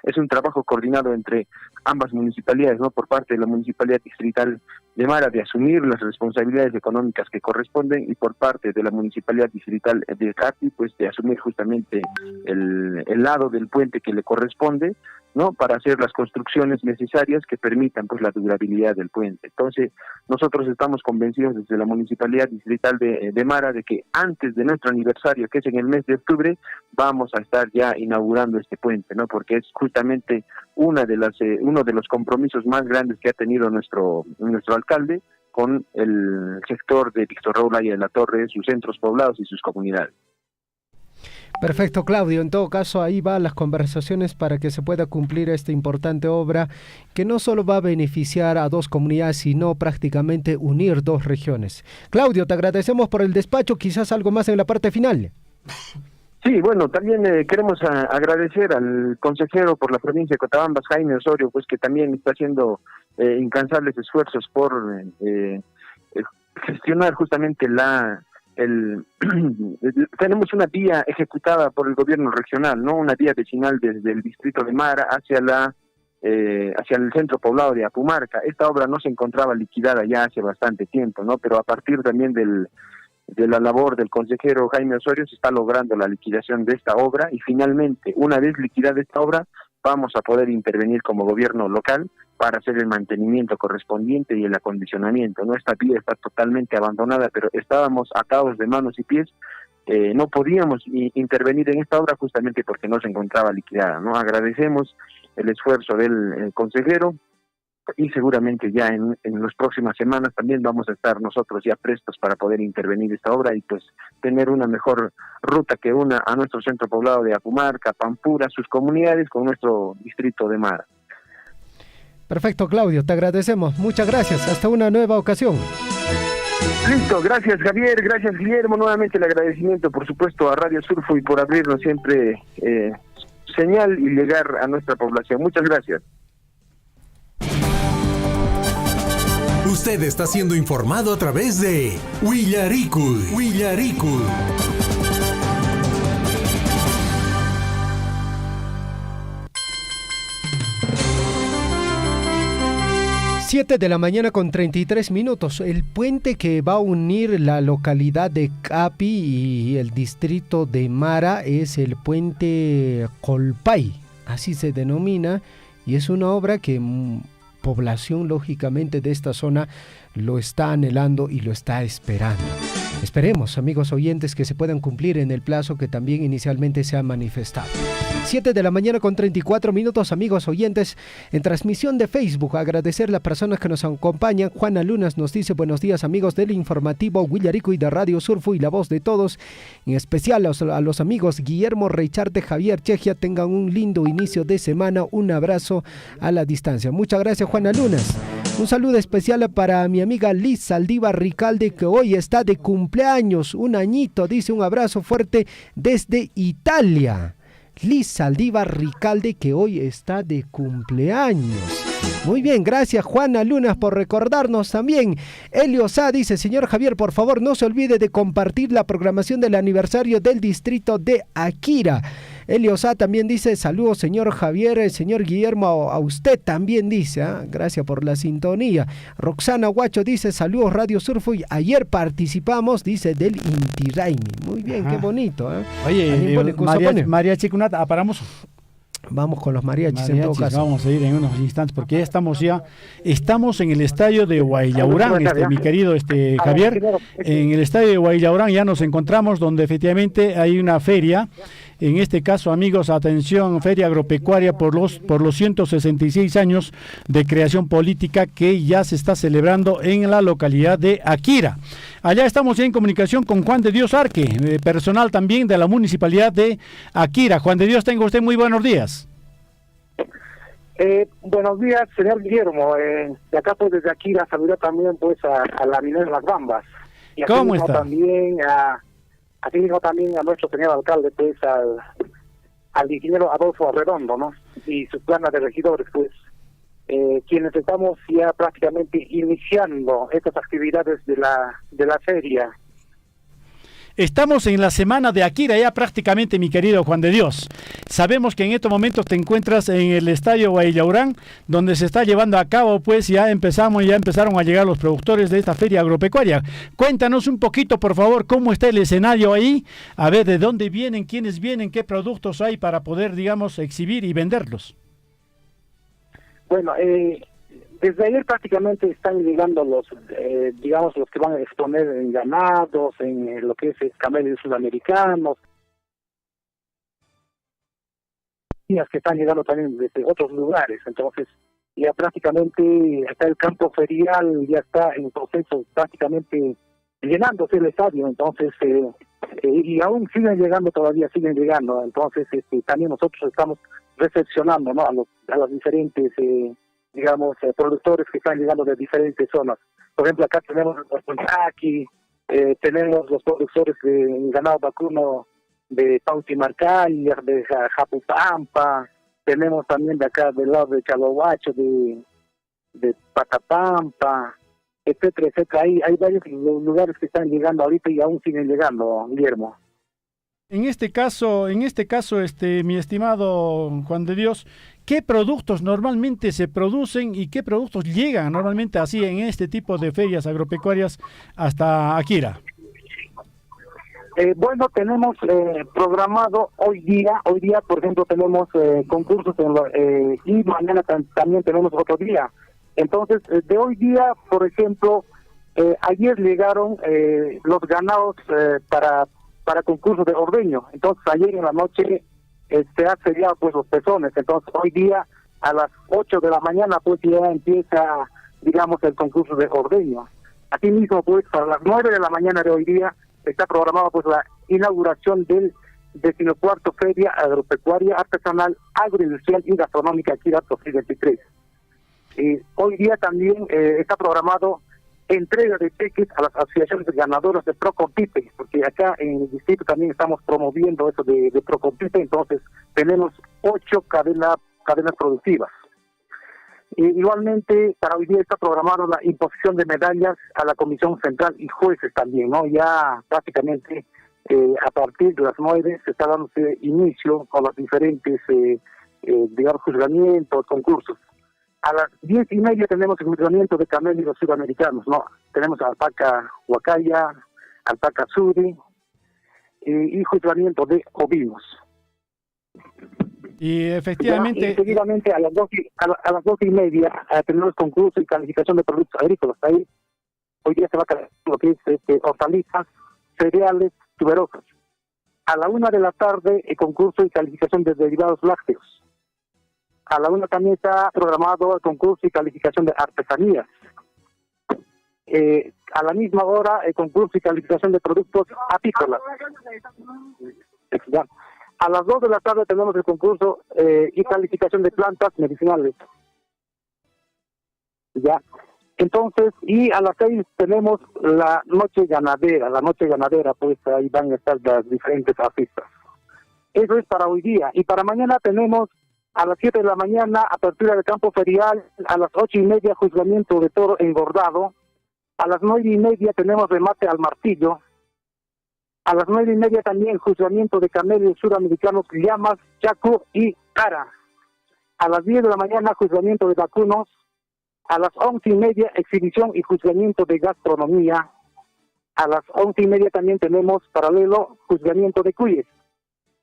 es un trabajo coordinado entre ambas municipalidades, ¿no? Por parte de la Municipalidad Distrital de Mara de asumir las responsabilidades económicas que corresponden, y por parte de la Municipalidad Distrital de Capi pues de asumir justamente el lado del puente que le corresponde, ¿no? Para hacer las construcciones necesarias que permitan pues la durabilidad del puente. Entonces nosotros estamos convencidos desde la Municipalidad Distrital de Mara de que antes de nuestro aniversario, que es en el mes de octubre, vamos a estar ya inaugurando este puente, ¿no? Porque es justamente uno de los compromisos más grandes que ha tenido nuestro alcalde con el sector de Víctor Raúl Haya de la Torre, sus centros poblados y sus comunidades. Perfecto, Claudio. En todo caso, ahí van las conversaciones para que se pueda cumplir esta importante obra que no solo va a beneficiar a 2 comunidades, sino prácticamente unir 2 regiones. Claudio, te agradecemos por el despacho. Quizás algo más en la parte final. Sí, bueno, también queremos agradecer al consejero por la provincia de Cotabambas, Jaime Osorio, pues que también está haciendo incansables esfuerzos por gestionar justamente tenemos una vía ejecutada por el gobierno regional, ¿no? Una vía vecinal desde el distrito de Mara hacia el centro poblado de Apumarca. Esta obra no se encontraba liquidada ya hace bastante tiempo, ¿no? Pero a partir también de la labor del consejero Jaime Osorio se está logrando la liquidación de esta obra, y finalmente, una vez liquidada esta obra, vamos a poder intervenir como gobierno local para hacer el mantenimiento correspondiente y el acondicionamiento, ¿no? Esta vía está totalmente abandonada, pero estábamos atados de manos y pies, no podíamos intervenir en esta obra justamente porque no se encontraba liquidada, ¿no? Agradecemos el esfuerzo del consejero, y seguramente ya en las próximas semanas también vamos a estar nosotros ya prestos para poder intervenir esta obra y pues tener una mejor ruta que una a nuestro centro poblado de Apumarca, Pampura, sus comunidades con nuestro distrito de Mara. Perfecto, Claudio, te agradecemos. Muchas gracias. Hasta una nueva ocasión. Listo, gracias Javier, gracias Guillermo. Nuevamente el agradecimiento, por supuesto, a Radio Surfo y por abrirnos siempre señal y llegar a nuestra población. Muchas gracias. Usted está siendo informado a través de Willaricul. 7 de la mañana con 33 minutos. El puente que va a unir la localidad de Capi y el distrito de Mara es el puente Colpay, así se denomina, y es una obra que población lógicamente de esta zona lo está anhelando y lo está esperando. Esperemos, amigos oyentes, que se puedan cumplir en el plazo que también inicialmente se ha manifestado. 7 de la mañana con 34 minutos, amigos oyentes, en transmisión de Facebook. Agradecer a las personas que nos acompañan. Juana Lunas nos dice: buenos días, amigos del informativo Willarico y de Radio Surfo y la voz de todos, en especial a los amigos Guillermo Reicharte, Javier Chejia. Tengan un lindo inicio de semana. Un abrazo a la distancia. Muchas gracias, Juana Lunas. Un saludo especial para mi amiga Liz Saldívar Ricalde, que hoy está de cumpleaños, un añito, dice. Un abrazo fuerte desde Italia. Liz Saldívar Ricalde, que hoy está de cumpleaños. Muy bien, gracias Juana Lunas por recordarnos también. Elio Sá dice: señor Javier, por favor no se olvide de compartir la programación del aniversario del distrito de Akira. Elio Sá también dice: saludos señor Javier, el señor Guillermo, a usted también dice, gracias por la sintonía. Roxana Guacho dice: saludos Radio Surfo, y ayer participamos, dice, del Inti Raymi. Muy bien, qué bonito. Oye, María Chicunata, paramos. Vamos con los mariachis en todo caso. Vamos a ir en unos instantes porque ya estamos en el estadio de Huayllaurán, mi querido Javier. En el estadio de Huayllaurán ya nos encontramos, donde efectivamente hay una feria. En este caso, amigos, atención, feria agropecuaria por los 166 años de creación política que ya se está celebrando en la localidad de Akira. Allá estamos ya en comunicación con Juan de Dios Arque, personal también de la municipalidad de Akira. Juan de Dios, tenga usted muy buenos días. Buenos días, señor Guillermo. De acá pues desde Akira saludar también pues a la minera Las Bambas. Y ¿cómo está? También así mismo también a nuestro señor alcalde, pues al ingeniero Adolfo Arredondo, ¿no? Y sus planas de regidores, pues, quienes estamos ya prácticamente iniciando estas actividades de la feria. Estamos en la semana de Akira ya prácticamente, mi querido Juan de Dios. Sabemos que en estos momentos te encuentras en el estadio Guayaurán, donde se está llevando a cabo, pues ya empezaron a llegar los productores de esta feria agropecuaria. Cuéntanos un poquito, por favor, cómo está el escenario ahí, a ver de dónde vienen, quiénes vienen, qué productos hay para poder, digamos, exhibir y venderlos. Bueno, desde ayer prácticamente están llegando los, digamos, los que van a exponer en ganados, en lo que es camellos sudamericanos, que están llegando también desde otros lugares. Entonces, ya prácticamente hasta el campo ferial ya está en proceso prácticamente llenándose el estadio. Entonces, y aún siguen llegando todavía, siguen llegando. Entonces, también nosotros estamos recepcionando, ¿no?, a los diferentes digamos, productores que están llegando de diferentes zonas. Por ejemplo, acá tenemos los Puntaki, tenemos los productores de ganado vacuno de Pautimarcaya, de Japupampa, tenemos también de acá del lado de Chalohuacho, de Patapampa, etcétera, etcétera. Hay varios lugares que están llegando ahorita y aún siguen llegando, Guillermo. En este caso, mi estimado Juan de Dios, ¿qué productos normalmente se producen y qué productos llegan normalmente así en este tipo de ferias agropecuarias hasta Akira? Bueno, tenemos programado hoy día, por ejemplo, tenemos concursos y mañana también tenemos otro día. Entonces, de hoy día, por ejemplo, ayer llegaron los ganados para concursos de ordeño. Entonces, ayer en la noche se ha sellado pues los pezones. Entonces, hoy día a las 8 de la mañana pues ya empieza, digamos, el concurso de ordeño. Asimismo, pues para las 9 de la mañana de hoy día está programada pues la inauguración del 14ª Feria Agropecuaria Artesanal, Agroindustrial y Gastronómica Akira 2023. Hoy día también está programado entrega de cheques a las asociaciones ganadoras de Procompite, porque acá en el distrito también estamos promoviendo eso de Procompite. Entonces tenemos 8 cadenas productivas. Igualmente, para hoy día está programada la imposición de medallas a la Comisión Central y jueces también, ¿no? Ya prácticamente a partir de las 9 se está dando inicio con los diferentes, digamos, juzgamientos, concursos. A las 10:30 tenemos el juzgamiento de camellos sudamericanos, ¿no? Tenemos alpaca huacaya, alpaca suri y juzgamiento de ovinos. Y efectivamente... Y seguidamente a las 12:30 tenemos concurso y calificación de productos agrícolas. Ahí hoy día se va a calificar lo que es hortalizas, cereales, tuberosas. A la 1 de la tarde el concurso y calificación de derivados lácteos. A la 1 también está programado el concurso y calificación de artesanías. A la misma hora el concurso y calificación de productos apícolas. A las 2 de la tarde tenemos el concurso y calificación de plantas medicinales. Ya. Entonces, y a las 6 tenemos la noche ganadera, pues ahí van a estar las diferentes artistas. Eso es para hoy día. Y para mañana tenemos a las 7 de la mañana apertura del campo ferial, a las 8:30 juzgamiento de toro engordado, a las 9:30 tenemos remate al martillo, a las 9:30 también juzgamiento de camellos suramericanos, llamas, chaco y cara. A las 10 de la mañana juzgamiento de vacunos, a las 11:30 exhibición y juzgamiento de gastronomía, a las 11:30 también tenemos paralelo juzgamiento de cuyes.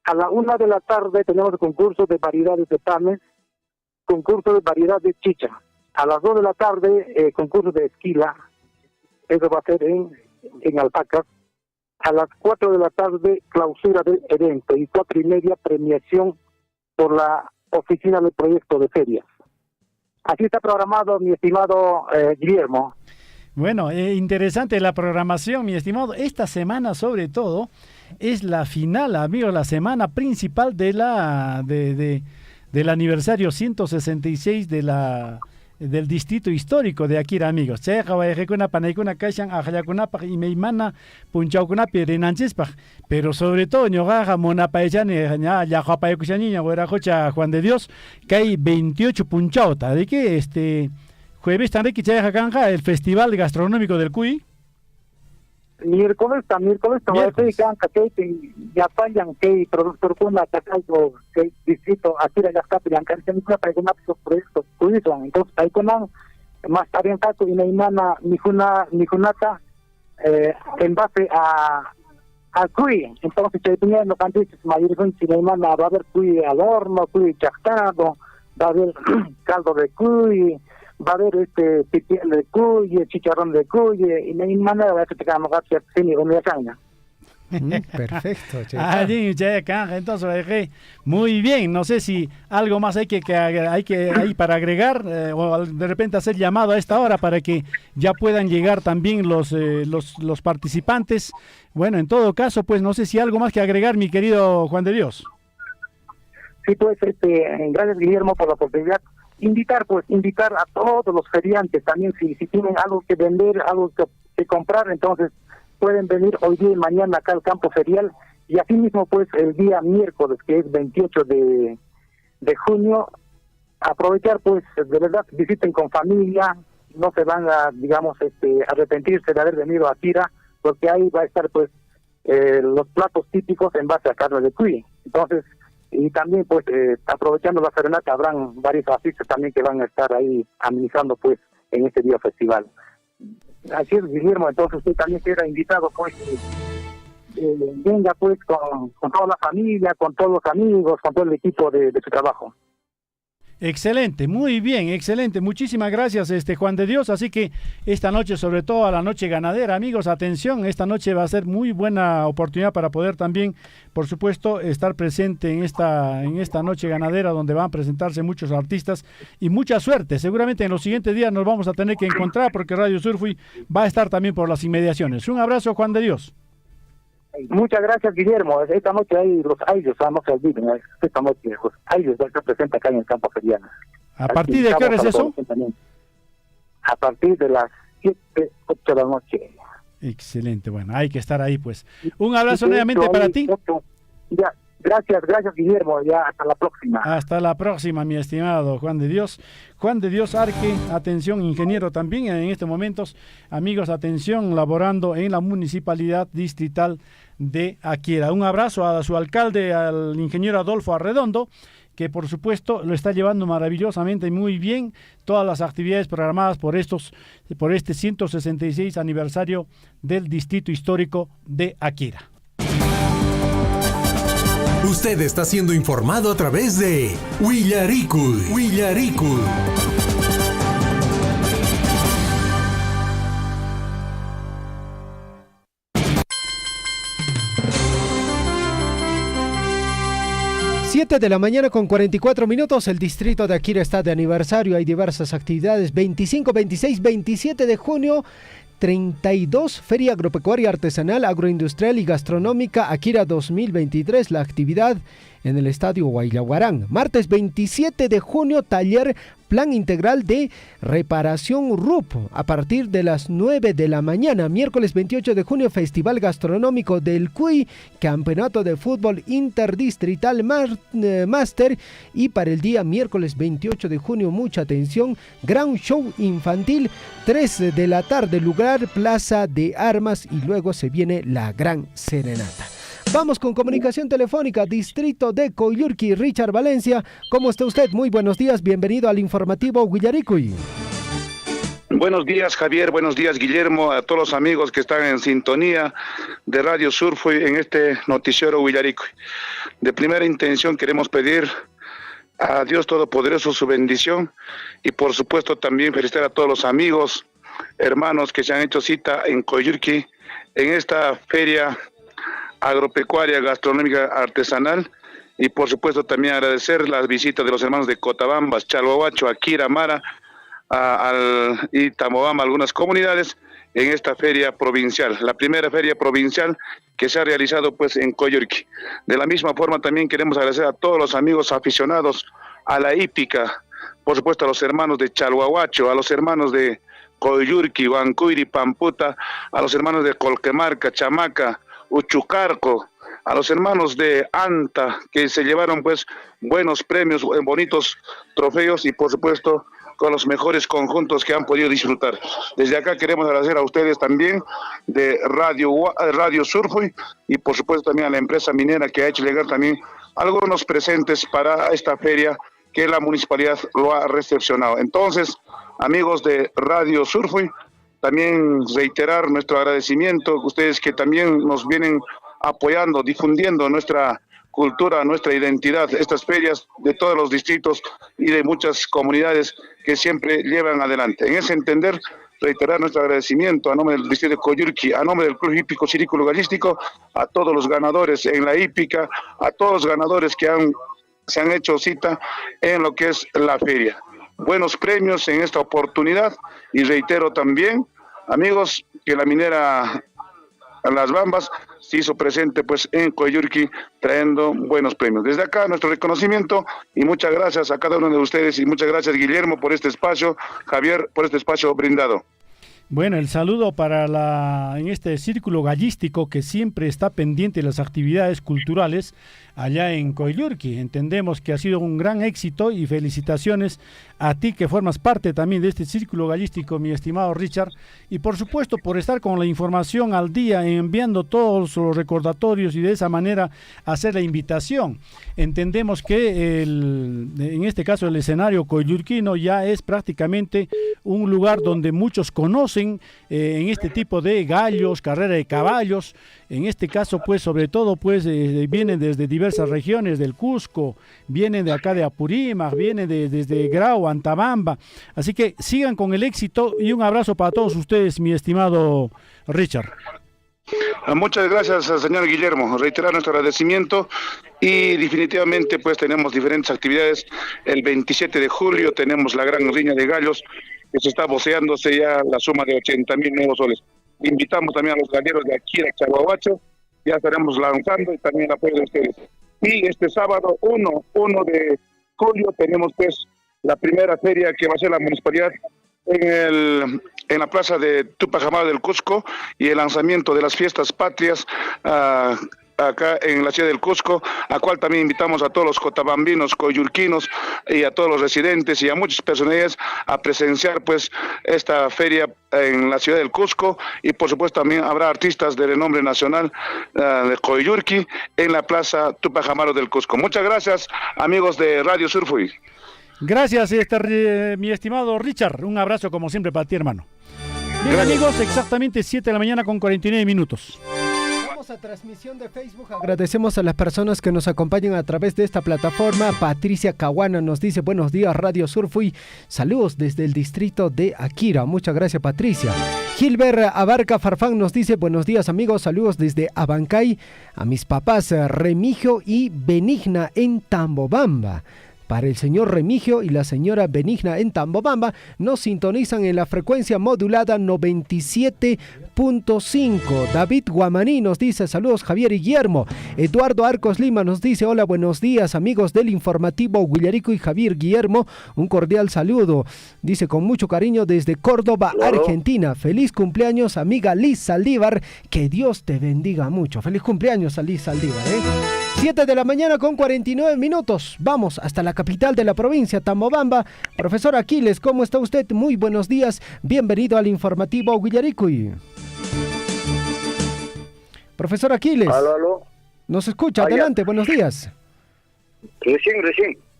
A la 1 de la tarde tenemos el concurso de variedades de panes, concurso de variedades de chicha. A las 2 de la tarde concurso de esquila, eso va a ser en alpacas. A las 4 de la tarde clausura del evento y 4:30 premiación por la oficina del proyecto de ferias. Así está programado, mi estimado Guillermo. Bueno, interesante la programación, mi estimado. Esta semana, sobre todo, es la final, amigos, la semana principal de del aniversario 166 del distrito histórico de Akira, amigos. Pero sobre todo, Juan de Dios, que hay 28 punchauta. ¿De qué jueves tan el Festival Gastronómico del Cuy? miércoles Miércoles. ya fallan que productor con la algo que distrito aquí de las capital que no para una proyecto turismo entonces ahí con más tarde y mijunata en base a cuy entonces se tenía en los cantos mayores en Chineimana va a haber cuy al horno, cuy chactado, va a haber caldo de cuy, va a haber pipián de cuy, chicharrón de cuy y no hay manera de que tengamos que hacer cine con la caña. Perfecto. Entonces, muy bien. No sé si algo más hay para agregar o de repente hacer llamado a esta hora para que ya puedan llegar también los participantes. Bueno, en todo caso, pues no sé si algo más que agregar, mi querido Juan de Dios. Sí, pues, gracias Guillermo por la oportunidad. Invitar a todos los feriantes también si tienen algo que vender, algo que comprar, entonces pueden venir hoy día y mañana acá al campo ferial y así mismo pues el día miércoles que es 28 de junio aprovechar pues de verdad visiten con familia, no se van a digamos arrepentirse de haber venido a Tira porque ahí va a estar pues los platos típicos en base a carne de cuy, entonces y también pues aprovechando la serenata habrán varios artistas también que van a estar ahí amenizando pues en este día festival. Así es, Guillermo, entonces usted también queda invitado pues venga pues con toda la familia, con todos los amigos, con todo el equipo de su trabajo. Excelente, muy bien, excelente. Muchísimas gracias, Juan de Dios. Así que esta noche, sobre todo a la noche ganadera, amigos, atención, esta noche va a ser muy buena oportunidad para poder también, por supuesto, estar presente en esta noche ganadera donde van a presentarse muchos artistas y mucha suerte. Seguramente en los siguientes días nos vamos a tener que encontrar porque Radio Surfui va a estar también por las inmediaciones. Un abrazo, Juan de Dios. Muchas gracias, Guillermo. Esta noche hay los ayllus, no se olviden. Esta noche los ayllus se presentan acá en el campo ferial. ¿A partir de qué hora es eso? A partir de las 7, 8 de la noche. Excelente, bueno, hay que estar ahí pues. Un abrazo nuevamente para ti. Ya, gracias, Guillermo. Ya, hasta la próxima. Hasta la próxima, mi estimado Juan de Dios. Juan de Dios Arque, atención, ingeniero también en estos momentos. Amigos, atención, laborando en la Municipalidad Distrital de Aquiara. Un abrazo a su alcalde, al ingeniero Adolfo Arredondo, que por supuesto lo está llevando maravillosamente y muy bien todas las actividades programadas por este 166 aniversario del Distrito Histórico de Aquiara. Usted está siendo informado a través de Huillaricul. 7 de la mañana con 44 minutos, el distrito de Aquiara está de aniversario, hay diversas actividades, 25, 26, 27 de junio, 32, Feria Agropecuaria Artesanal, Agroindustrial y Gastronómica Aquiara 2023, la actividad en el Estadio Huaylahuarán. Martes 27 de junio, taller Plan Integral de Reparación RUP a partir de las 9 de la mañana. Miércoles 28 de junio, Festival Gastronómico del Cuy, Campeonato de Fútbol Interdistrital Máster. Y para el día miércoles 28 de junio, mucha atención, Gran Show Infantil, 3 de la tarde, lugar Plaza de Armas y luego se viene la Gran Serenata. Vamos con comunicación telefónica, distrito de Coyurqui, Richard Valencia. ¿Cómo está usted? Muy buenos días, bienvenido al informativo Huillaricuy. Buenos días, Javier, buenos días, Guillermo, a todos los amigos que están en sintonía de Radio Surfui en este noticiero Huillaricuy. De primera intención queremos pedir a Dios Todopoderoso su bendición y por supuesto también felicitar a todos los amigos, hermanos que se han hecho cita en Coyurqui en esta feria agropecuaria, gastronómica, artesanal y por supuesto también agradecer las visitas de los hermanos de Cotabambas, Chalhuahuacho, Aquira, Mara y Tamobamba, algunas comunidades en esta feria provincial, la primera feria provincial que se ha realizado pues en Coyurqui. De la misma forma también queremos agradecer a todos los amigos aficionados a la hípica, por supuesto a los hermanos de Chalhuahuacho, a los hermanos de Coyurqui, Huancuiri, Pamputa, a los hermanos de Colquemarca, Chamaca, Uchucarco, a los hermanos de Anta que se llevaron pues buenos premios, bonitos trofeos y por supuesto con los mejores conjuntos que han podido disfrutar. Desde acá queremos agradecer a ustedes también de Radio Surfui y por supuesto también a la empresa minera que ha hecho llegar también algunos presentes para esta feria que la municipalidad lo ha recepcionado. Entonces, amigos de Radio Surfui, también reiterar nuestro agradecimiento, ustedes que también nos vienen apoyando, difundiendo nuestra cultura, nuestra identidad, estas ferias de todos los distritos y de muchas comunidades que siempre llevan adelante. En ese entender, reiterar nuestro agradecimiento a nombre del distrito de Coyurqui, a nombre del Club Hípico Cirículo Gallístico, a todos los ganadores en la hípica, a todos los ganadores que se han hecho cita en lo que es la feria. Buenos premios en esta oportunidad y reitero también, amigos, que la minera Las Bambas se hizo presente pues en Coyurqui trayendo buenos premios. Desde acá nuestro reconocimiento y muchas gracias a cada uno de ustedes y muchas gracias Guillermo por este espacio, Javier por este espacio brindado. Bueno, el saludo en este círculo gallístico que siempre está pendiente de las actividades culturales allá en Coyurqui. Entendemos que ha sido un gran éxito y felicitaciones a ti que formas parte también de este círculo gallístico, mi estimado Richard, y por supuesto por estar con la información al día, enviando todos los recordatorios y de esa manera hacer la invitación. Entendemos que en este caso el escenario coyurquino ya es prácticamente un lugar donde muchos conocen en este tipo de gallos, carrera de caballos. En este caso, pues, sobre todo, pues, vienen desde diversas regiones del Cusco, vienen de acá de Apurímac, vienen desde Grau, Antabamba. Así que sigan con el éxito y un abrazo para todos ustedes, mi estimado Richard. Muchas gracias, señor Guillermo. Reiterar nuestro agradecimiento y definitivamente, pues, tenemos diferentes actividades. El 27 de julio tenemos la gran riña de gallos que se está voceándose ya la suma de 80,000 nuevos soles. Invitamos también a los galleros de Akira, Chaguahuacho, ya estaremos lanzando y también el apoyo de ustedes. Y este sábado 1 de julio tenemos pues la primera feria que va a ser la municipalidad en la plaza de Tupac Amaru del Cusco y el lanzamiento de las fiestas patrias acá en la ciudad del Cusco, a cual también invitamos a todos los cotabambinos, coyurquinos y a todos los residentes y a muchas personalidades a presenciar pues esta feria en la ciudad del Cusco y por supuesto también habrá artistas de renombre nacional de Coyurqui en la plaza Tupac Amaru del Cusco. Muchas gracias, amigos de Radio Surfui. Gracias, mi estimado Richard. Un abrazo como siempre para ti, hermano. Bien, gracias. Amigos, exactamente 7 de la mañana con 49 minutos. A transmisión de Facebook, agradecemos a las personas que nos acompañan a través de esta plataforma. Patricia Caguana nos dice buenos días Radio Surfui, saludos desde el distrito de Akira, muchas gracias Patricia. Gilbert Abarca Farfán nos dice buenos días amigos, saludos desde Abancay a mis papás Remigio y Benigna en Tambobamba. Para el señor Remigio y la señora Benigna en Tambobamba nos sintonizan en la frecuencia modulada 97.5. David Guamaní nos dice saludos Javier y Guillermo. Eduardo Arcos Lima nos dice hola buenos días amigos del informativo Guillarico y Javier Guillermo. Un cordial saludo. Dice con mucho cariño desde Córdoba, claro. Argentina. Feliz cumpleaños amiga Liz Saldívar. Que Dios te bendiga mucho. Feliz cumpleaños a Liz Saldívar. 7 de la mañana con 49 minutos. Vamos hasta la capital de la provincia, Tambobamba. Profesor Aquiles, ¿cómo está usted? Muy buenos días. Bienvenido al informativo Guillaricuy. Profesor Aquiles. Aló. ¿Nos escucha? Adelante, buenos días. Recién.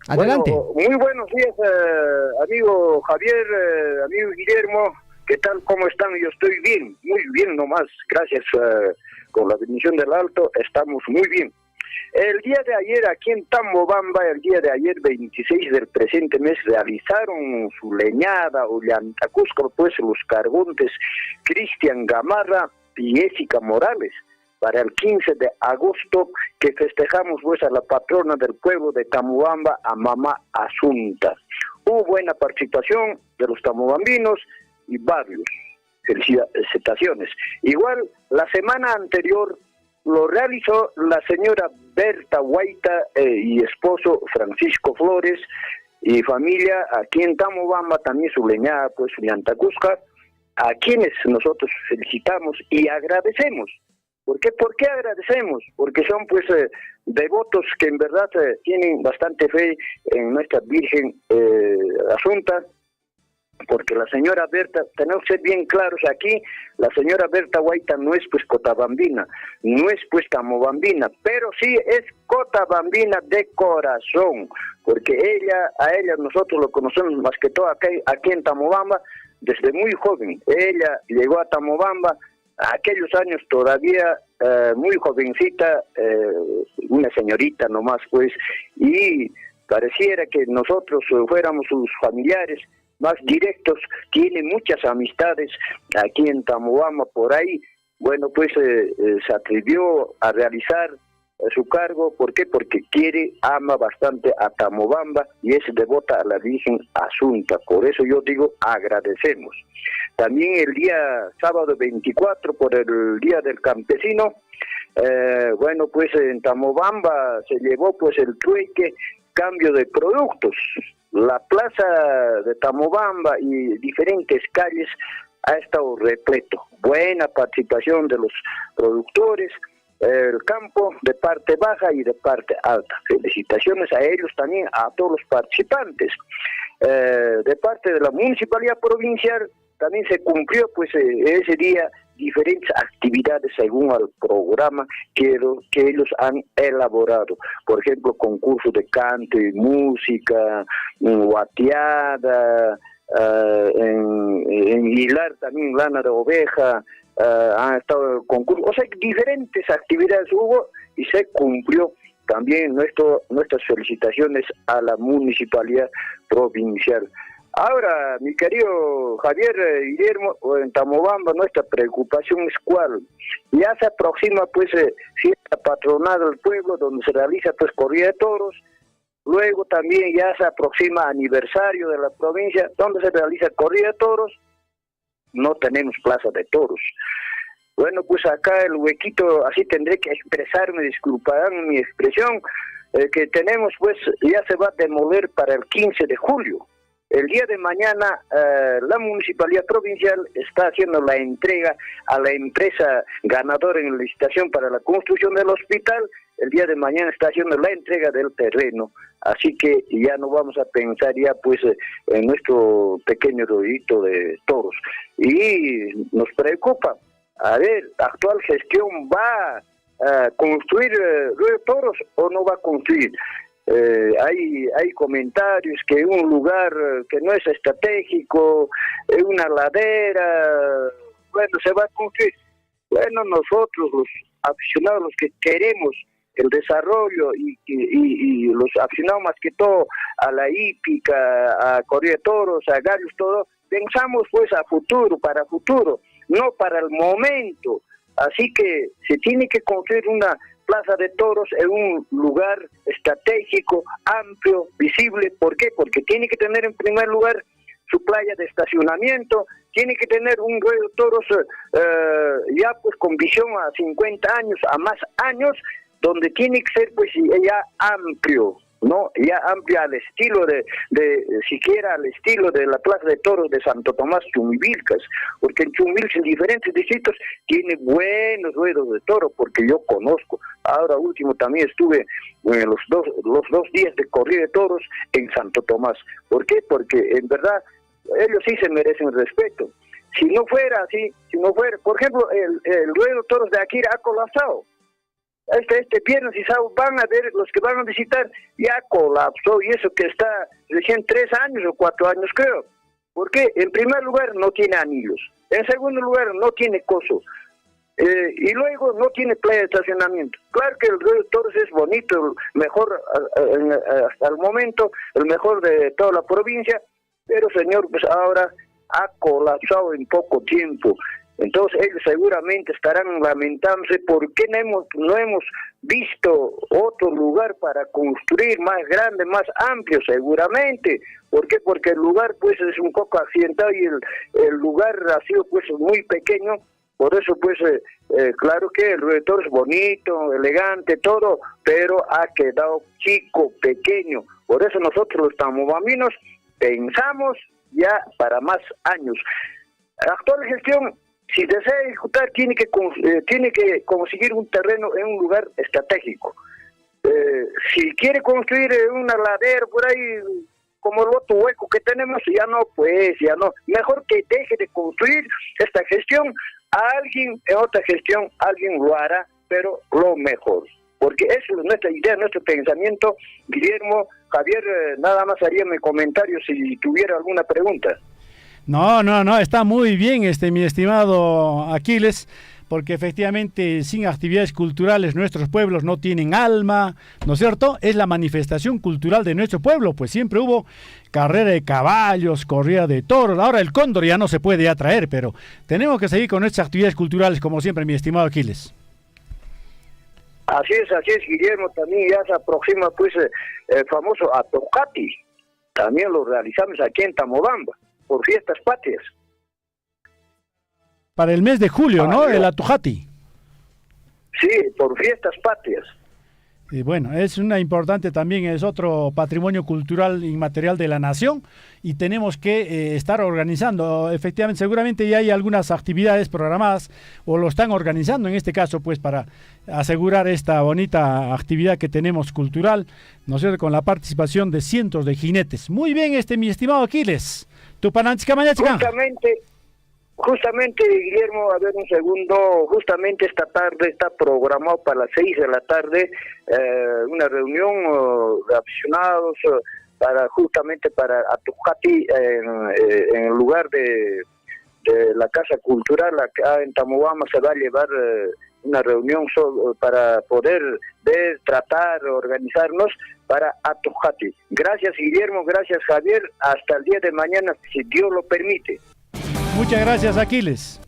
Adelante. Bueno, muy buenos días, amigo Javier, amigo Guillermo. ¿Qué tal? ¿Cómo están? Yo estoy bien, muy bien nomás. Gracias. Con la bendición del Alto, estamos muy bien. El día de ayer aquí en Tambobamba, el día de ayer 26 del presente mes, realizaron su leñada o llantacusco, pues los cargontes Cristian Gamarra y Jessica Morales, para el 15 de agosto, que festejamos pues a la patrona del pueblo de Tambobamba, a Mamá Asunta. Hubo buena participación de los tambobambinos y varios. Felicitaciones. Igual, la semana anterior, lo realizó la señora Berta Guaita y esposo Francisco Flores y familia aquí en Tambobamba, también su leñada, pues su llantacusca, a quienes nosotros felicitamos y agradecemos. ¿Por qué agradecemos? Porque son pues devotos que en verdad tienen bastante fe en nuestra Virgen Asunta porque la señora Berta, tenemos que ser bien claros aquí, la señora Berta Guaita no es pues cotabambina, no es pues tamobambina, pero sí es cotabambina de corazón, porque a ella nosotros lo conocemos más que todo aquí en Tamobamba, desde muy joven. Ella llegó a Tamobamba, a aquellos años todavía muy jovencita, una señorita nomás pues, y pareciera que nosotros fuéramos sus familiares más directos, tiene muchas amistades aquí en Tamobamba por ahí. Bueno, pues se atrevió a realizar su cargo. ¿Por qué? Porque ama bastante a Tamobamba y es devota a la Virgen Asunta. Por eso yo digo, agradecemos. También el día sábado 24, por el Día del Campesino, bueno, pues en Tamobamba se llevó pues el trueque, cambio de productos. La plaza de Tamobamba y diferentes calles ha estado repleto. Buena participación de los productores, el campo de parte baja y de parte alta. Felicitaciones a ellos también, a todos los participantes. De parte de la Municipalidad Provincial también se cumplió pues ese día diferentes actividades según el programa que ellos han elaborado. Por ejemplo, concurso de canto y música, guateada, en hilar también lana de oveja, han estado el concurso, o sea, diferentes actividades hubo y se cumplió. También nuestras felicitaciones a la Municipalidad Provincial. Ahora, mi querido Javier Guillermo, en Tamobamba nuestra preocupación es cuál. Ya se aproxima pues fiesta patronal del pueblo donde se realiza pues corrida de toros. Luego también ya se aproxima aniversario de la provincia donde se realiza corrida de toros. No tenemos plaza de toros. Bueno, pues acá el huequito, así tendré que expresarme, disculparán mi expresión, que tenemos pues ya se va a demoler para el 15 de julio. El día de mañana la Municipalidad Provincial está haciendo la entrega a la empresa ganadora en la licitación para la construcción del hospital. El día de mañana está haciendo la entrega del terreno, así que ya no vamos a pensar ya pues en nuestro pequeño ruidito de toros. Y nos preocupa, a ver, ¿actual gestión va a construir ruido de toros o no va a construir? Hay comentarios que un lugar que no es estratégico, una ladera, bueno, se va a construir. Bueno, nosotros los aficionados, los que queremos el desarrollo y los aficionados más que todo a la hípica, a corrida de toros, a gallos, todo, pensamos pues a futuro, para futuro, no para el momento. Así que se tiene que construir una plaza de toros en un lugar estratégico, amplio, visible. ¿Por qué? Porque tiene que tener en primer lugar su playa de estacionamiento, tiene que tener un ruedo de toros ya pues con visión a 50 años, a más años, donde tiene que ser pues ya amplio, ¿no? Ya amplia al estilo siquiera al estilo de la plaza de toros de Santo Tomás, Chumbivilcas, porque en Chumbivilcas, en diferentes distritos, tiene buenos ruedos de toro, porque yo conozco. Ahora último también estuve los dos días de corrida de toros en Santo Tomás. ¿Por qué? Porque en verdad ellos sí se merecen respeto. Si no fuera así, por ejemplo, el ruedo de toros de Akira ha colapsado. Este viernes y sábado van a ver, los que van a visitar, ya colapsó, y eso que está recién 3 años o 4 años creo. ¿Por qué? En primer lugar no tiene anillos, en segundo lugar no tiene coso, y luego no tiene playa de estacionamiento. Claro que el ruedo de toros es bonito, el mejor hasta el momento, el mejor de toda la provincia, pero señor, pues ahora ha colapsado en poco tiempo. Entonces ellos seguramente estarán lamentándose porque no hemos visto otro lugar para construir más grande, más amplio, seguramente. ¿Por qué? Porque el lugar pues es un poco accidentado y el lugar ha sido pues muy pequeño. Por eso pues claro que el ruedo de toros es bonito, elegante, todo, pero ha quedado chico, pequeño. Por eso nosotros los tamobambinos pensamos ya para más años. La actual gestión, si desea ejecutar, tiene que conseguir un terreno en un lugar estratégico. Si quiere construir una ladera por ahí, como el otro hueco que tenemos, ya no, mejor que deje de construir esta gestión, alguien en otra gestión, alguien lo hará, pero lo mejor, porque eso es nuestra idea, nuestro pensamiento. Guillermo, Javier, nada más haría mi comentario si tuviera alguna pregunta. No, está muy bien, mi estimado Aquiles, porque efectivamente sin actividades culturales nuestros pueblos no tienen alma, ¿no es cierto? Es la manifestación cultural de nuestro pueblo, pues siempre hubo carrera de caballos, corrida de toros, ahora el cóndor ya no se puede atraer, pero tenemos que seguir con nuestras actividades culturales como siempre, mi estimado Aquiles. Así es, Guillermo, también ya se aproxima pues el famoso Atocati, también lo realizamos aquí en Tamobamba, por fiestas patrias. Para el mes de julio, ¿no? El Atujati. Sí, por fiestas patrias. Y bueno, es una importante también, es otro patrimonio cultural inmaterial de la nación y tenemos que estar organizando. Efectivamente, seguramente ya hay algunas actividades programadas o lo están organizando en este caso, pues para asegurar esta bonita actividad que tenemos cultural, ¿no es cierto?, con la participación de cientos de jinetes. Muy bien, mi estimado Aquiles. Justamente, Guillermo, a ver un segundo, justamente esta tarde está programado para las 6 de la tarde una reunión de aficionados para Atujati en el lugar de la Casa Cultural acá en Tamobamba. Se va a llevar una reunión para poder tratar, organizarnos para Atujati. Gracias, Guillermo, gracias, Javier, hasta el día de mañana, si Dios lo permite. Muchas gracias, Aquiles.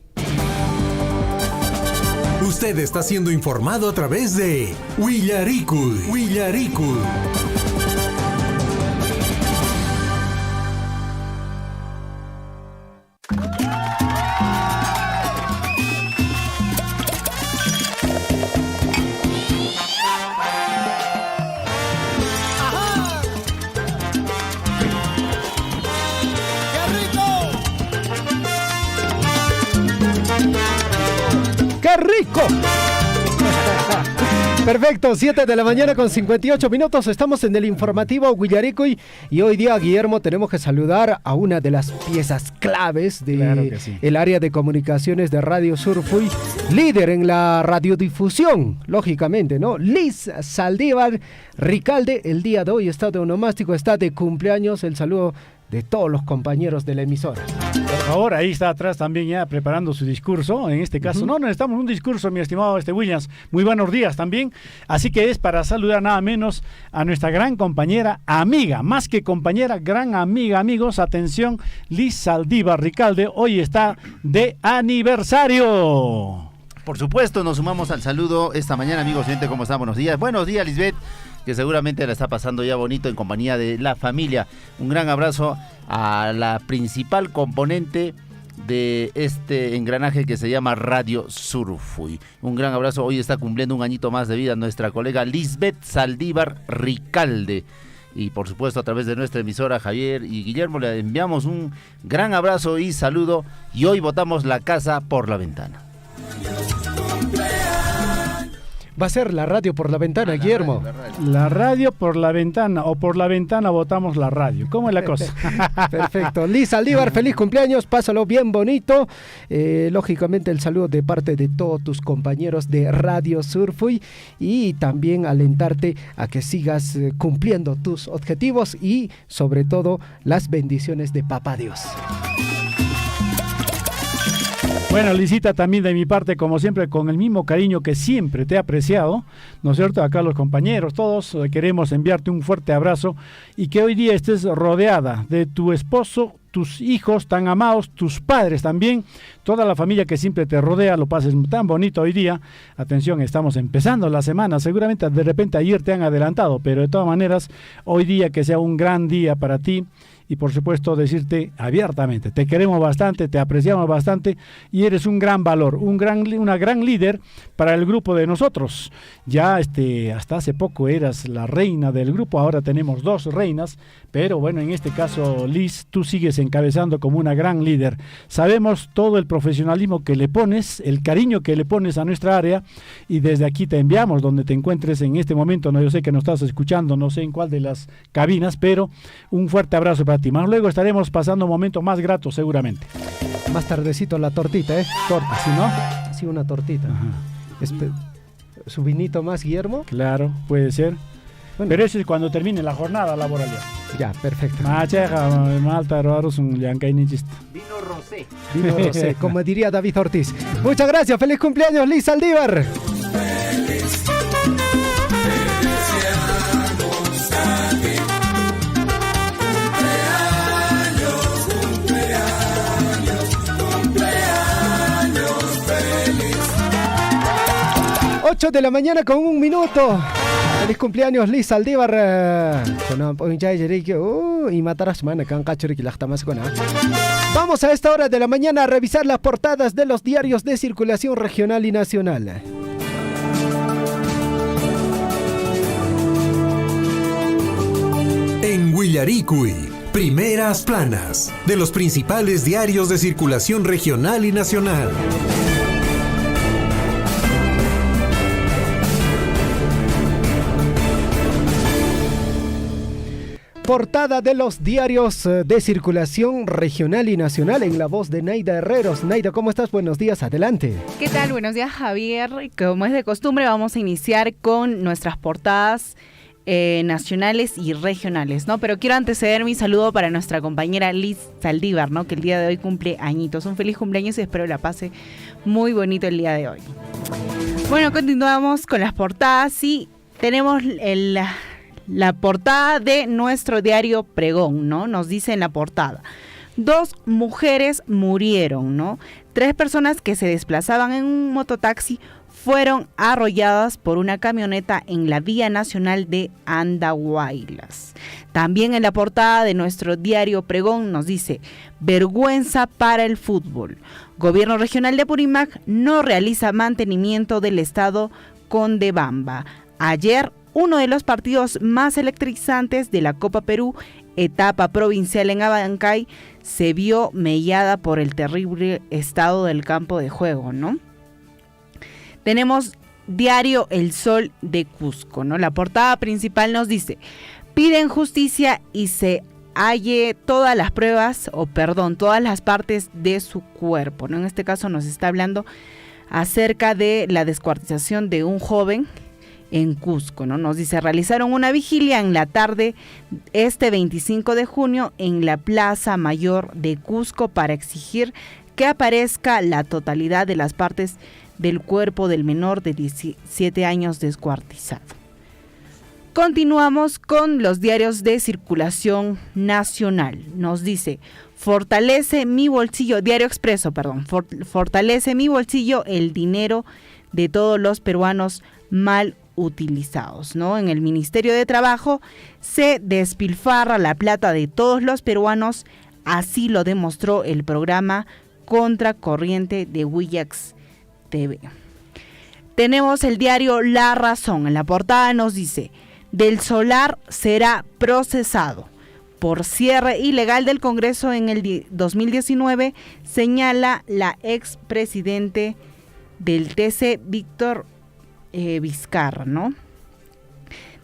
Usted está siendo informado a través de Willaricul. ¡Qué rico! Perfecto, 7 de la mañana con 58 minutos, estamos en el informativo Willaricui y hoy día, Guillermo, tenemos que saludar a una de las piezas claves del área de comunicaciones de Radio Surfui, líder en la radiodifusión, lógicamente, ¿no? Liz Saldívar Ricalde, el día de hoy está de onomástico, está de cumpleaños, el saludo de todos los compañeros de la emisora. Por favor, ahí está atrás también ya preparando su discurso, en este caso. No necesitamos un discurso, mi estimado Williams. Muy buenos días también. Así que es para saludar nada menos a nuestra gran compañera, amiga, más que compañera, gran amiga, amigos. Atención, Liz Saldívar Ricalde, hoy está de aniversario. Por supuesto, nos sumamos al saludo esta mañana, amigos. Gente, ¿cómo están? Buenos días. Buenos días, Lisbeth, que seguramente la está pasando ya bonito en compañía de la familia. Un gran abrazo a la principal componente de este engranaje que se llama Radio Surfui. Un gran abrazo. Hoy está cumpliendo un añito más de vida nuestra colega Lisbeth Saldívar Ricalde. Y por supuesto, a través de nuestra emisora, Javier y Guillermo, le enviamos un gran abrazo y saludo. Y hoy botamos la casa por la ventana. Va a ser la radio por la ventana, Guillermo. La radio por la ventana, o por la ventana votamos la radio. ¿Cómo es la cosa? Perfecto. Liz Saldívar, feliz cumpleaños, pásalo bien bonito. Lógicamente el saludo de parte de todos tus compañeros de Radio Surfui y también alentarte a que sigas cumpliendo tus objetivos y sobre todo las bendiciones de Papá Dios. Bueno, Lisita, también de mi parte, como siempre, con el mismo cariño que siempre te he apreciado, ¿no es cierto? Acá los compañeros, todos queremos enviarte un fuerte abrazo y que hoy día estés rodeada de tu esposo, tus hijos tan amados, tus padres también, toda la familia que siempre te rodea, lo pases tan bonito hoy día. Atención, estamos empezando la semana, seguramente de repente ayer te han adelantado, pero de todas maneras, hoy día que sea un gran día para ti y por supuesto decirte abiertamente, te queremos bastante, te apreciamos bastante y eres un gran valor, una gran líder para el grupo de nosotros. Ya hasta hace poco eras la reina del grupo, ahora tenemos 2 reinas, pero bueno, en este caso, Liz, tú sigues encabezando como una gran líder. Sabemos todo el profesionalismo que le pones, el cariño que le pones a nuestra área, y desde aquí te enviamos donde te encuentres en este momento. No, yo sé que nos estás escuchando, no sé en cuál de las cabinas, pero un fuerte abrazo para ti. Más luego estaremos pasando un momento más grato seguramente. Más tardecito la tortita, torta, ¿sí no? Sí, una tortita. ¿Su vinito más, Guillermo? Claro, puede ser. Bueno. Pero eso es cuando termine la jornada laboral ya. Perfecto. Vino rosé, como diría David Ortiz. Muchas gracias, feliz cumpleaños, Liz Saldívar. Ocho de la mañana con 1 minuto. Feliz cumpleaños, Liz Saldívar. Vamos a esta hora de la mañana a revisar las portadas de los diarios de circulación regional y nacional. En Willaricui, primeras planas de los principales diarios de circulación regional y nacional. Portada de los diarios de circulación regional y nacional en la voz de Naida Herreros. Naida, ¿cómo estás? Buenos días, adelante. ¿Qué tal? Buenos días, Javier. Como es de costumbre, vamos a iniciar con nuestras portadas nacionales y regionales, ¿no? Pero quiero anteceder mi saludo para nuestra compañera Liz Saldívar, ¿no? Que el día de hoy cumple añitos. Un feliz cumpleaños y espero la pase muy bonito el día de hoy. Bueno, continuamos con las portadas y tenemos la portada de nuestro diario Pregón, ¿no? Nos dice en la portada: 2 mujeres murieron, ¿no? 3 personas que se desplazaban en un mototaxi fueron arrolladas por una camioneta en la vía nacional de Andahuaylas. También en la portada de nuestro diario Pregón nos dice: vergüenza para el fútbol. Gobierno regional de Apurímac no realiza mantenimiento del estado Condebamba. Ayer, uno de los partidos más electrizantes de la Copa Perú, etapa provincial en Abancay, se vio mellada por el terrible estado del campo de juego, ¿no? Tenemos diario El Sol de Cusco, ¿no? La portada principal nos dice: piden justicia y se halle todas las pruebas, todas las partes de su cuerpo, ¿no? En este caso nos está hablando acerca de la descuartización de un joven en Cusco, ¿no? Nos dice: realizaron una vigilia en la tarde 25 de junio en la Plaza Mayor de Cusco para exigir que aparezca la totalidad de las partes del cuerpo del menor de 17 años descuartizado. Continuamos con los diarios de circulación nacional. Nos dice: fortalece mi bolsillo, Diario Expreso, fortalece mi bolsillo el dinero de todos los peruanos mal utilizados, ¿no? En el Ministerio de Trabajo se despilfarra la plata de todos los peruanos, así lo demostró el programa Contracorriente de Willax TV. Tenemos el diario La Razón. En la portada nos dice: Del Solar será procesado por cierre ilegal del Congreso en el 2019, señala la expresidente del TC, Víctor Vizcarra, ¿no?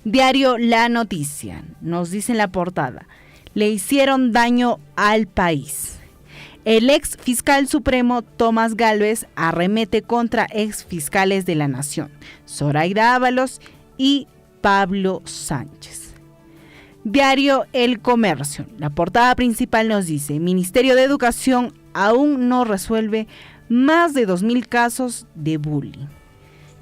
Diario La Noticia nos dice en la portada: le hicieron daño al país. El ex fiscal supremo Tomás Gálvez arremete contra ex fiscales de la Nación, Zoraida Ábalos y Pablo Sánchez. Diario El Comercio. La portada principal nos dice: Ministerio de Educación aún no resuelve más de 2,000 casos de bullying.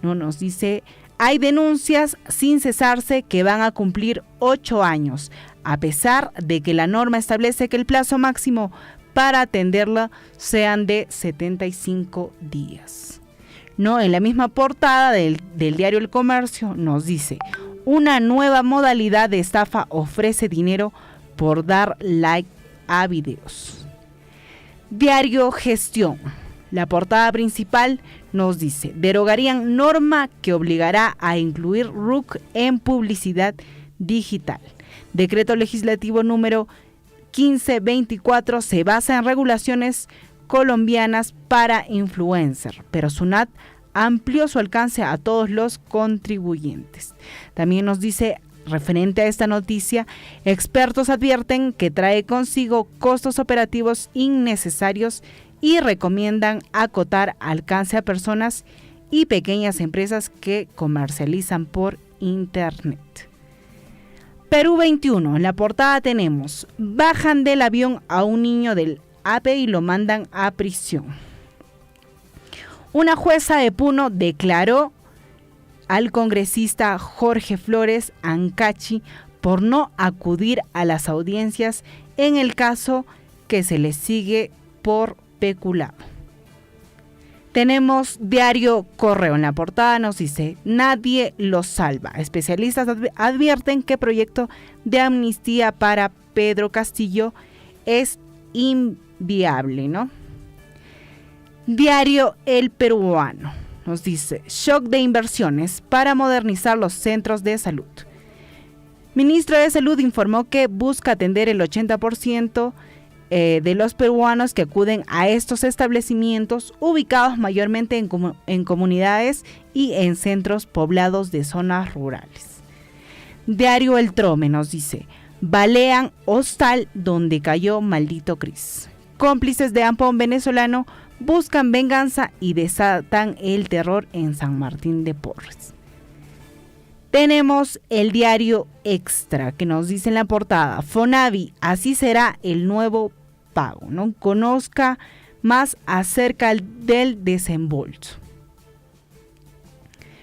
No, nos dice: hay denuncias sin cesarse que van a cumplir 8 años, a pesar de que la norma establece que el plazo máximo para atenderla sean de 75 días. No, en la misma portada del diario El Comercio nos dice: una nueva modalidad de estafa ofrece dinero por dar like a videos. Diario Gestión. La portada principal nos dice: derogarían norma que obligará a incluir RUC en publicidad digital. Decreto legislativo número 1524 se basa en regulaciones colombianas para influencers, pero SUNAT amplió su alcance a todos los contribuyentes. También nos dice, referente a esta noticia, expertos advierten que trae consigo costos operativos innecesarios y recomiendan acotar alcance a personas y pequeñas empresas que comercializan por internet. Perú 21, en la portada tenemos: bajan del avión a un niño del APE y lo mandan a prisión. Una jueza de Puno declaró al congresista Jorge Flores Ancachi por no acudir a las audiencias en el caso que se le sigue por peculado. Tenemos Diario Correo, en la portada nos dice: nadie los salva. Especialistas advierten que proyecto de amnistía para Pedro Castillo es inviable, ¿no? Diario El Peruano nos dice: shock de inversiones para modernizar los centros de salud. Ministro de Salud informó que busca atender el 80% de los peruanos que acuden a estos establecimientos, ubicados mayormente en comunidades y en centros poblados de zonas rurales. Diario El Trome nos dice: balean hostal donde cayó Maldito Cris. Cómplices de Ampón venezolano buscan venganza y desatan el terror en San Martín de Porres. Tenemos el Diario Extra, que nos dice en la portada: Fonavi, así será el nuevo pago, ¿no? Conozca más acerca del desembolso.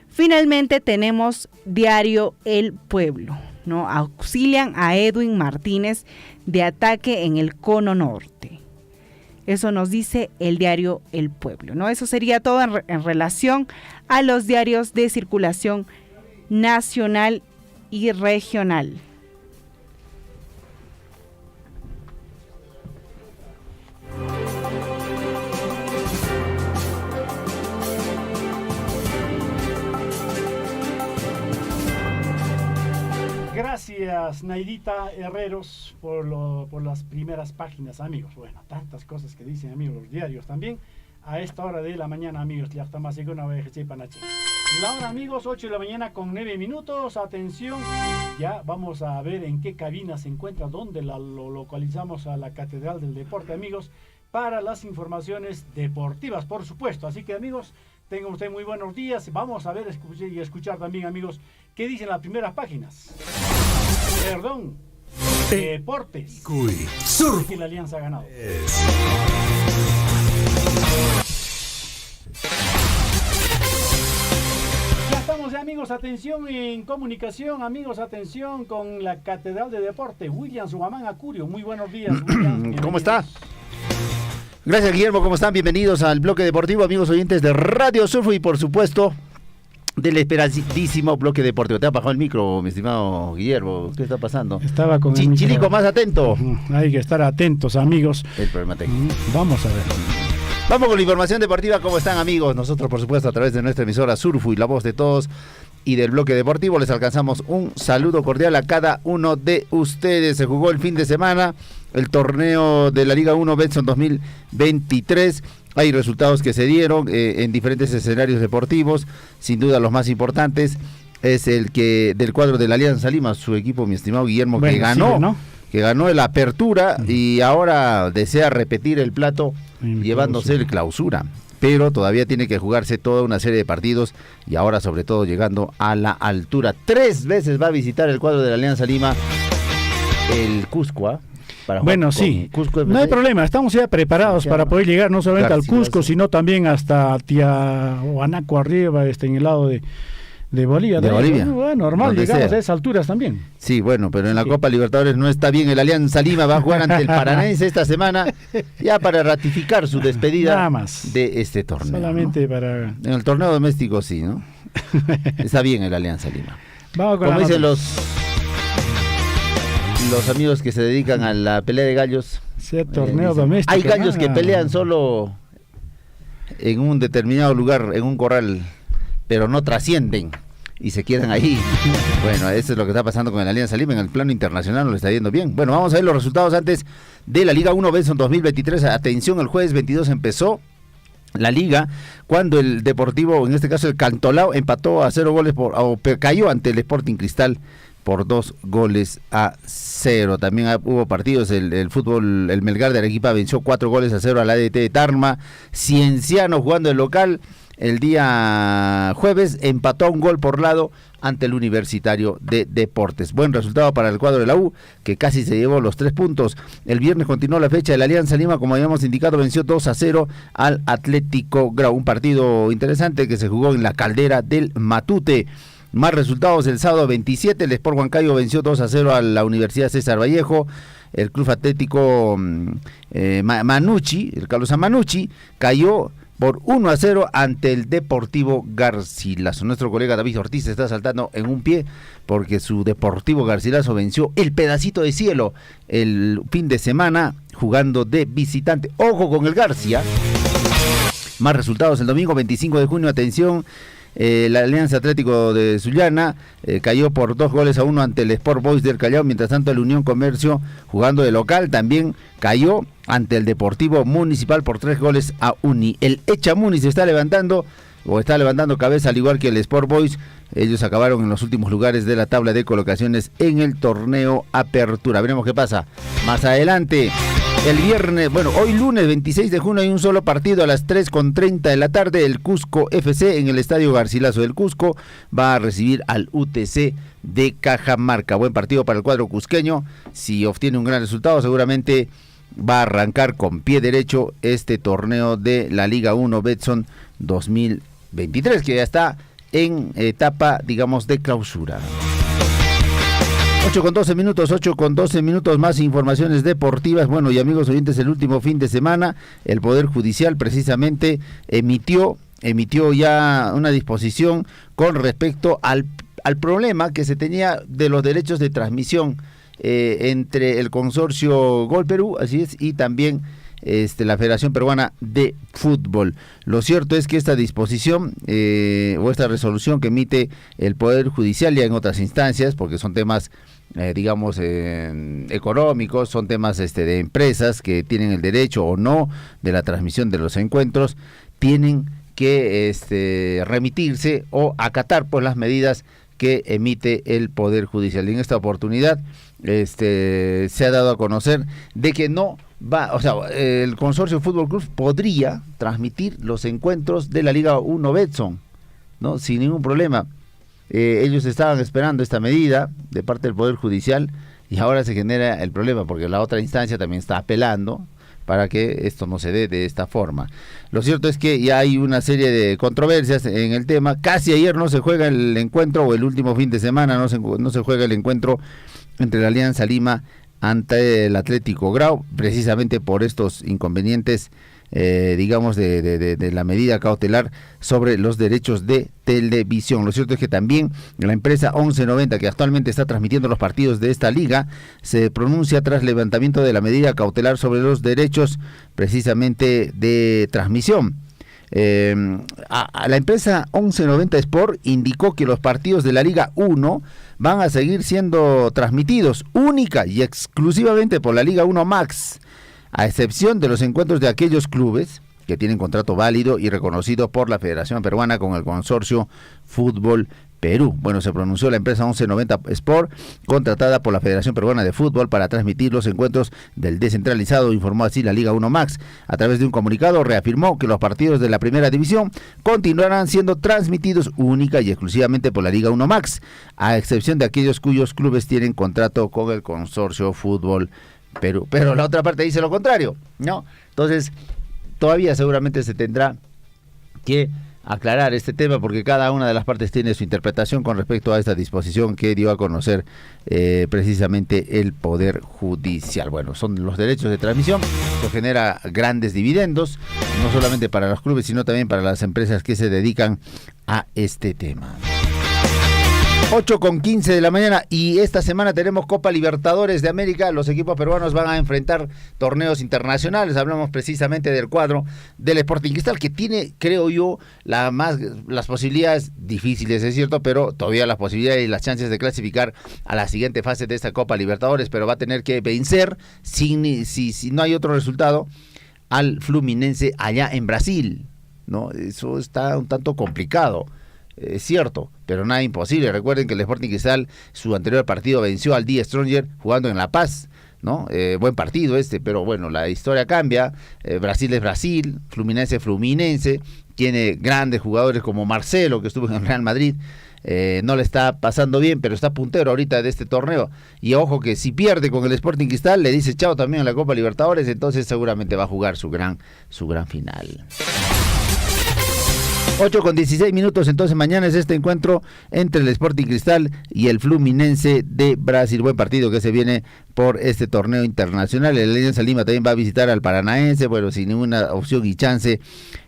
Finalmente tenemos Diario El Pueblo, ¿no? Auxilian a Edwin Martínez de ataque en el Cono Norte. Eso nos dice el Diario El Pueblo, ¿no? Eso sería todo en relación a los diarios de circulación nacional y regional. Gracias, Naidita Herreros, por las primeras páginas, amigos. Bueno, tantas cosas que dicen, amigos, los diarios también. A esta hora de la mañana, amigos, la hora, amigos, 8 de la mañana con 9 minutos. Atención, ya vamos a ver en qué cabina se encuentra, dónde lo localizamos a la Catedral del Deporte, amigos, para las informaciones deportivas, por supuesto. Así que, amigos, tengan ustedes muy buenos días. Vamos a ver y escuchar también, amigos, qué dicen las primeras páginas. Perdón, Deportes. Surf. Y la Alianza ha ganado. Ya estamos, amigos, atención en comunicación, amigos, atención con la Catedral de Deporte. William Sugamán Acurio, muy buenos días, William. ¿Cómo está? Gracias, Guillermo, ¿cómo están? Bienvenidos al bloque deportivo, amigos oyentes de Radio Surf y, por supuesto, del esperadísimo bloque deportivo. Te ha bajado el micro, mi estimado Guillermo. ¿Qué está pasando? Estaba con Chilico, más atento. Hay que estar atentos, amigos. El problema técnico. Vamos a ver. Vamos con la información deportiva. ¿Cómo están, amigos? Nosotros, por supuesto, a través de nuestra emisora Surfu y la voz de todos y del bloque deportivo, les alcanzamos un saludo cordial a cada uno de ustedes. Se jugó el fin de semana el torneo de la Liga 1 Betson 2023. Hay resultados que se dieron en diferentes escenarios deportivos. Sin duda los más importantes es el que del cuadro de la Alianza Lima, su equipo, mi estimado Guillermo, bueno, que ganó el Apertura y ahora desea repetir el plato llevándose el Clausura. Pero todavía tiene que jugarse toda una serie de partidos y ahora sobre todo llegando a la altura. 3 veces va a visitar el cuadro de la Alianza Lima el Cusco, bueno, sí, no hay problema, estamos ya preparados para poder llegar no solamente al Cusco, sino también hasta Tiahuanaco arriba, en el lado de Bolivia. De Bolivia. Bueno, normal, llegamos a esas alturas también. Sí, bueno, pero en la Copa Libertadores no está bien. El Alianza Lima va a jugar ante el Paranaense esta semana, ya para ratificar su despedida nada más de este torneo. Solamente, ¿no? para... En el torneo doméstico sí, ¿no? Está bien el Alianza Lima. Vamos con como dicen los amigos que se dedican a la pelea de gallos. Sea torneo doméstico. Hay gallos que pelean solo en un determinado lugar, en un corral, pero no trascienden y se quedan ahí. Bueno, eso es lo que está pasando con el Alianza Lima. En el plano internacional no le está yendo bien. Bueno, vamos a ver los resultados antes de la Liga 1 Betson 2023. Atención, el jueves 22 empezó la liga cuando el Deportivo, en este caso el Cantolao, empató a 0 goles cayó ante el Sporting Cristal por 2-0. También hubo partidos, el fútbol, el Melgar de Arequipa venció 4-0 al ADT de Tarma. Cienciano, jugando el local el día jueves, empató a 1 gol por lado ante el Universitario de Deportes. Buen resultado para el cuadro de la U, que casi se llevó los 3 puntos. El viernes continuó la fecha de la Alianza Lima, como habíamos indicado, venció 2-0 al Atlético Grau. Un partido interesante que se jugó en la Caldera del Matute. Más resultados: el sábado 27, el Sport Huancayo venció 2-0 a la Universidad César Vallejo. El Club Atlético Manucci, el Carlos Manucci, cayó por 1-0 ante el Deportivo Garcilaso. Nuestro colega David Ortiz está saltando en un pie porque su Deportivo Garcilaso venció el pedacito de cielo el fin de semana jugando de visitante. Ojo con el Garcia. Más resultados: el domingo 25 de junio, atención, la Alianza Atlético de Sullana cayó por 2-1 ante el Sport Boys del Callao. Mientras tanto, el Unión Comercio, jugando de local, también cayó ante el Deportivo Municipal por 3-1. El Echamuni se está levantando cabeza, al igual que el Sport Boys. Ellos acabaron en los últimos lugares de la tabla de colocaciones en el torneo Apertura. Veremos qué pasa más adelante. El viernes, hoy lunes 26 de junio hay un solo partido a las 3:30 de la tarde. El Cusco FC en el Estadio Garcilaso del Cusco va a recibir al UTC de Cajamarca. Buen partido para el cuadro cusqueño. Si obtiene un gran resultado, seguramente va a arrancar con pie derecho este torneo de la Liga 1 Betson 2023, que ya está en etapa, digamos, de clausura. 8:12 minutos, más informaciones deportivas. Bueno, y amigos oyentes, el último fin de semana, el Poder Judicial precisamente emitió ya una disposición con respecto al problema que se tenía de los derechos de transmisión entre el consorcio Gol Perú, así es, y también la Federación Peruana de Fútbol. Lo cierto es que esta disposición o esta resolución que emite el Poder Judicial ya en otras instancias, porque son temas económicos, son temas de empresas que tienen el derecho o no de la transmisión de los encuentros, tienen que remitirse o acatar pues las medidas que emite el Poder Judicial. Y en esta oportunidad se ha dado a conocer de que no va, el Consorcio Fútbol Club podría transmitir los encuentros de la Liga 1 Betson, ¿no? Sin ningún problema. Ellos estaban esperando esta medida de parte del Poder Judicial y ahora se genera el problema porque la otra instancia también está apelando para que esto no se dé de esta forma. Lo cierto es que ya hay una serie de controversias en el tema. Casi ayer no se juega el encuentro, o el último fin de semana no se juega el encuentro entre la Alianza Lima ante el Atlético Grau, precisamente por estos inconvenientes, de la medida cautelar sobre los derechos de televisión. Lo cierto es que también la empresa 1190, que actualmente está transmitiendo los partidos de esta liga, se pronuncia tras levantamiento de la medida cautelar sobre los derechos precisamente de transmisión. La empresa 1190 Sport indicó que los partidos de la Liga 1 van a seguir siendo transmitidos única y exclusivamente por la Liga 1 Max, a excepción de los encuentros de aquellos clubes que tienen contrato válido y reconocido por la Federación Peruana con el Consorcio Fútbol Perú. Bueno, se pronunció la empresa 1190 Sport, contratada por la Federación Peruana de Fútbol para transmitir los encuentros del descentralizado, informó así la Liga 1 Max. A través de un comunicado reafirmó que los partidos de la primera división continuarán siendo transmitidos única y exclusivamente por la Liga 1 Max, a excepción de aquellos cuyos clubes tienen contrato con el Consorcio Fútbol Perú. Pero la otra parte dice lo contrario, ¿no? Entonces, todavía seguramente se tendrá que aclarar este tema porque cada una de las partes tiene su interpretación con respecto a esta disposición que dio a conocer precisamente el Poder Judicial. Bueno, son los derechos de transmisión, esto genera grandes dividendos, no solamente para los clubes, sino también para las empresas que se dedican a este tema. 8:15 de la mañana, y esta semana tenemos Copa Libertadores de América. Los equipos peruanos van a enfrentar torneos internacionales. Hablamos precisamente del cuadro del Sporting Cristal, que tiene, creo yo, las posibilidades difíciles, es cierto, pero todavía las posibilidades y las chances de clasificar a la siguiente fase de esta Copa Libertadores, pero va a tener que vencer, si no hay otro resultado, al Fluminense allá en Brasil, ¿no? Eso está un tanto complicado. Es cierto, pero nada imposible. Recuerden que el Sporting Cristal, su anterior partido, venció al Die Stronger jugando en La Paz, ¿no? Buen partido pero bueno, la historia cambia. Brasil es Brasil, Fluminense es Fluminense, tiene grandes jugadores como Marcelo, que estuvo en el Real Madrid. No le está pasando bien, pero está puntero ahorita de este torneo. Y ojo que si pierde con el Sporting Cristal, le dice chao también a la Copa Libertadores, entonces seguramente va a jugar su gran final. 8:16, entonces mañana es este encuentro entre el Sporting Cristal y el Fluminense de Brasil. Buen partido que se viene por este torneo internacional. El Alianza Lima también va a visitar al Paranaense, bueno, sin ninguna opción y chance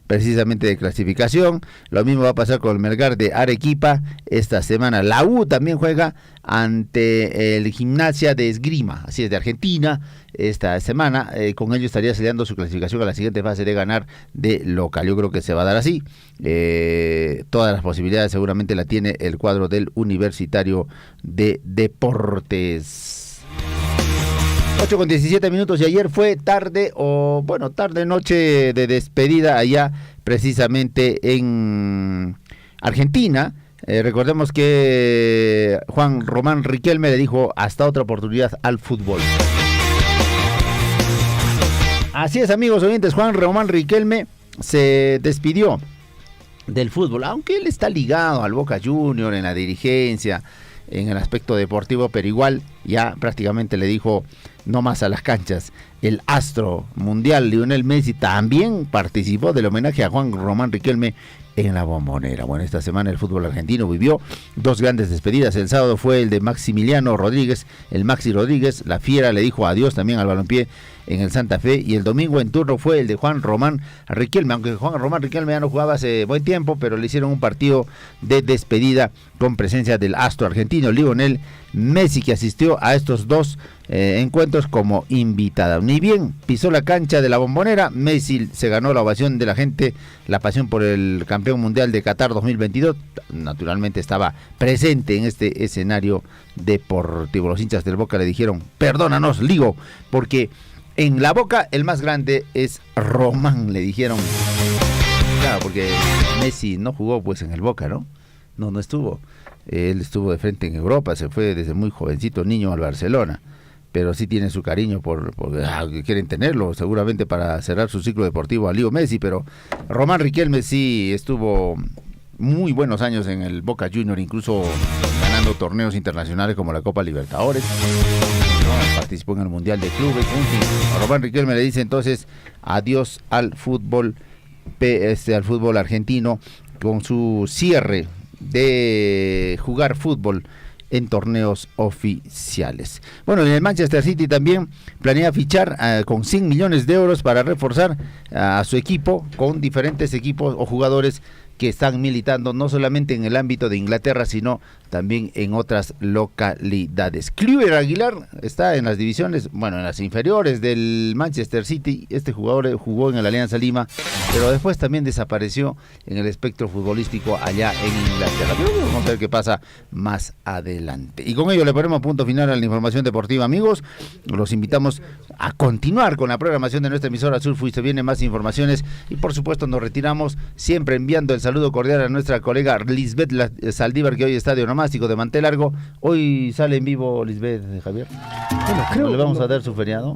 precisamente de clasificación. Lo mismo va a pasar con el Melgar de Arequipa esta semana. La U también juega ante el Gimnasia de Esgrima, así es, de Argentina, esta semana. Con ello estaría sellando su clasificación a la siguiente fase de ganar de local. Yo creo que se va a dar así. Todas las posibilidades seguramente la tiene el cuadro del Universitario de Deportes. 8:17, y ayer fue tarde-noche de despedida allá precisamente en Argentina. Recordemos que Juan Román Riquelme le dijo hasta otra oportunidad al fútbol. Así es, amigos oyentes, Juan Román Riquelme se despidió del fútbol, aunque él está ligado al Boca Juniors en la dirigencia, en el aspecto deportivo, pero igual ya prácticamente le dijo no más a las canchas. El astro mundial Lionel Messi también participó del homenaje a Juan Román Riquelme en la Bombonera. Bueno, esta semana el fútbol argentino vivió dos grandes despedidas. El sábado fue el de Maximiliano Rodríguez, el Maxi Rodríguez. La Fiera le dijo adiós también al balompié en el Santa Fe, y el domingo en turno fue el de Juan Román Riquelme, aunque Juan Román Riquelme ya no jugaba hace buen tiempo, pero le hicieron un partido de despedida con presencia del astro argentino Lionel Messi, que asistió a estos dos encuentros como invitada. Ni bien pisó la cancha de la Bombonera, Messi se ganó la ovación de la gente, la pasión por el campeón mundial de Qatar 2022. Naturalmente estaba presente en este escenario deportivo. Los hinchas del Boca le dijeron: perdónanos, Ligo, porque en la Boca el más grande es Román, le dijeron. Claro, porque Messi no jugó pues en el Boca, ¿no? No estuvo. Él estuvo de frente en Europa, se fue desde muy jovencito niño al Barcelona, pero sí tiene su cariño por quieren tenerlo, seguramente para cerrar su ciclo deportivo a Leo Messi. Pero Román Riquelme sí estuvo muy buenos años en el Boca Juniors, incluso ganando torneos internacionales como la Copa Libertadores, ¿no? Participó en el Mundial de Clubes, en fin. A Román Riquelme le dice entonces adiós al fútbol argentino, con su cierre de jugar fútbol en torneos oficiales. Bueno, en el Manchester City también planea fichar con 100 millones de euros para reforzar a su equipo con diferentes equipos o jugadores que están militando no solamente en el ámbito de Inglaterra, sino también en otras localidades. Kluivert Aguilar está en las divisiones, bueno, en las inferiores del Manchester City. Este jugador jugó en el Alianza Lima, pero después también desapareció en el espectro futbolístico allá en Inglaterra. Pero vamos a ver qué pasa más adelante. Y con ello le ponemos punto final a la información deportiva, amigos. Los invitamos a continuar con la programación de nuestra emisora Surfo, y se vienen más informaciones. Y por supuesto nos retiramos siempre enviando el saludo cordial a nuestra colega Lisbeth Saldívar, que hoy está de onomástico de mantel largo. Hoy sale en vivo Lisbeth, Javier. Bueno, creo, ¿le vamos a dar su feriado?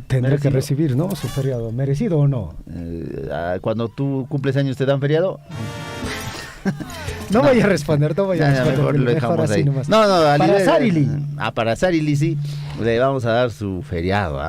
Tendré que recibir, ¿no? Su feriado. ¿Merecido o no? Cuando tú cumples años, ¿te dan feriado? No voy a responder, no voy a responder. Mejor lo dejamos así ahí. nomás. No, para Sarili. Para Sarili sí, le vamos a dar su feriado,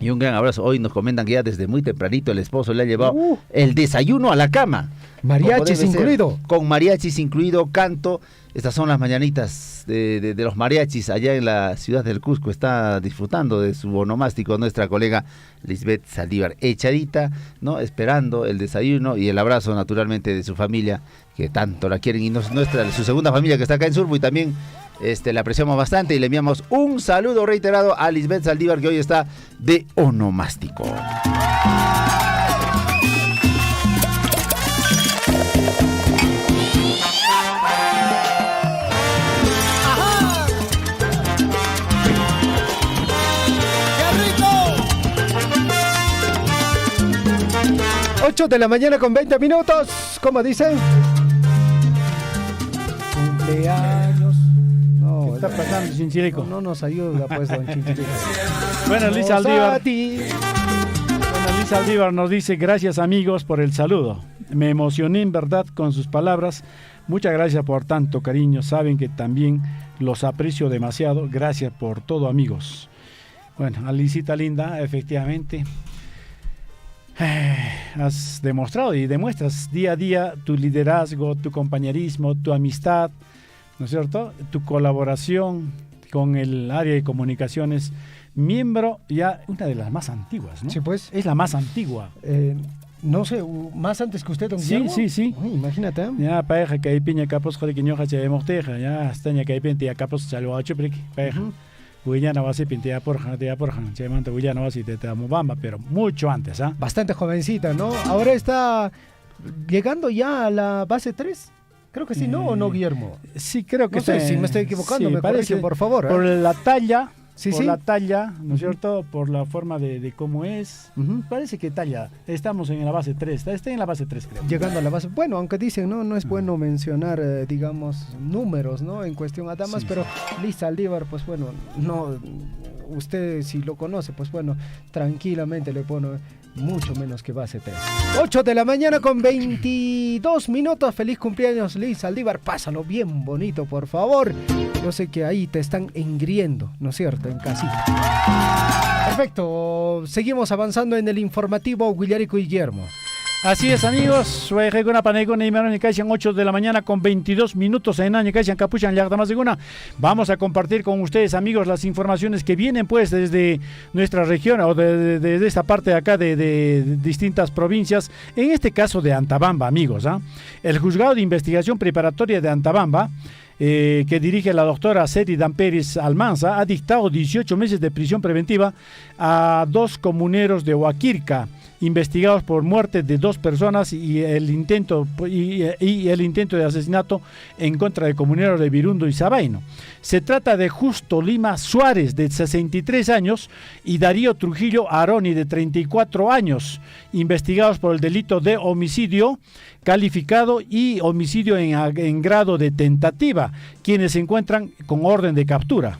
Y un gran abrazo. Hoy nos comentan que ya desde muy tempranito el esposo le ha llevado el desayuno a la cama. Mariachis incluido. Con mariachis incluido, canto. Estas son las mañanitas de los mariachis allá en la ciudad del Cusco. Está disfrutando de su onomástico nuestra colega Lisbeth Saldívar. Echadita, ¿no? Esperando el desayuno y el abrazo naturalmente de su familia, que tanto la quieren. Y su segunda familia que está acá en Surbo, y también la apreciamos bastante y le enviamos un saludo reiterado a Lisbeth Saldívar, que hoy está de onomástico. 8 de la mañana con 20 minutos. ¿Cómo dice? Cumpleaños. ¿Qué está pasando, Chinchilico? No nos ayuda, pues, don Chinchilico. Bueno, Liz Aldívar. Liz Aldívar nos dice: gracias, amigos, por el saludo. Me emocioné en verdad con sus palabras. Muchas gracias por tanto cariño. Saben que también los aprecio demasiado. Gracias por todo, amigos. Bueno, Alicita linda, efectivamente. Has demostrado y demuestras día a día tu liderazgo, tu compañerismo, tu amistad, ¿no es cierto? Tu colaboración con el área de comunicaciones, miembro ya una de las más antiguas, ¿no? Sí, pues. Es la más antigua. No sé, más antes que usted, don Guillermo. Sí. Uy, imagínate. Ya, pareja, que hay piña capos, joder, que ñoja, che, morteja, ya, estaña, que hay piña, capos, salvo a chupric, pareja. Guyana va a ser pintea porja, che, manta, Guyana va a ser de Mobamba, pero mucho antes, ¿ah? Bastante jovencita, ¿no? Ahora está llegando ya a la base 3. Creo que sí, ¿no? ¿O no, Guillermo? Sí, creo que no sé si me estoy equivocando, me corrigen, por favor. Por la talla, sí, la talla, ¿no es cierto? Por la forma de cómo es. Parece que talla. Estamos en la base 3. Está en la base 3, creo. Llegando a la base. Bueno, aunque dicen, no es bueno mencionar, digamos, números, ¿no? En cuestión a damas, pero Liz Aldívar, pues bueno, no. Usted, si lo conoce, pues bueno, tranquilamente le pone mucho menos que base 3. 8 de la mañana con 22 minutos. Feliz cumpleaños, Liz Aldívar. Pásalo bien bonito, por favor. Yo sé que ahí te están engriendo, ¿no es cierto? En casita. Perfecto. Seguimos avanzando en el informativo Guillarico y Guillermo. Así es, amigos. 8 de la mañana con 22 minutos en año Capuchan Yagdamaseguna. Vamos a compartir con ustedes, amigos, las informaciones que vienen pues desde nuestra región o desde esta parte de acá de distintas provincias, en este caso de Antabamba, amigos. El juzgado de investigación preparatoria de Antabamba, que dirige la doctora Seri Damperis Almanza, ha dictado 18 meses de prisión preventiva a 2 comuneros de Huaquirca, investigados por muerte de 2 personas y el intento de asesinato en contra de comuneros de Virundo y Sabaino. Se trata de Justo Lima Suárez, de 63 años, y Darío Trujillo Aroni, de 34 años, investigados por el delito de homicidio calificado y homicidio en grado de tentativa, quienes se encuentran con orden de captura.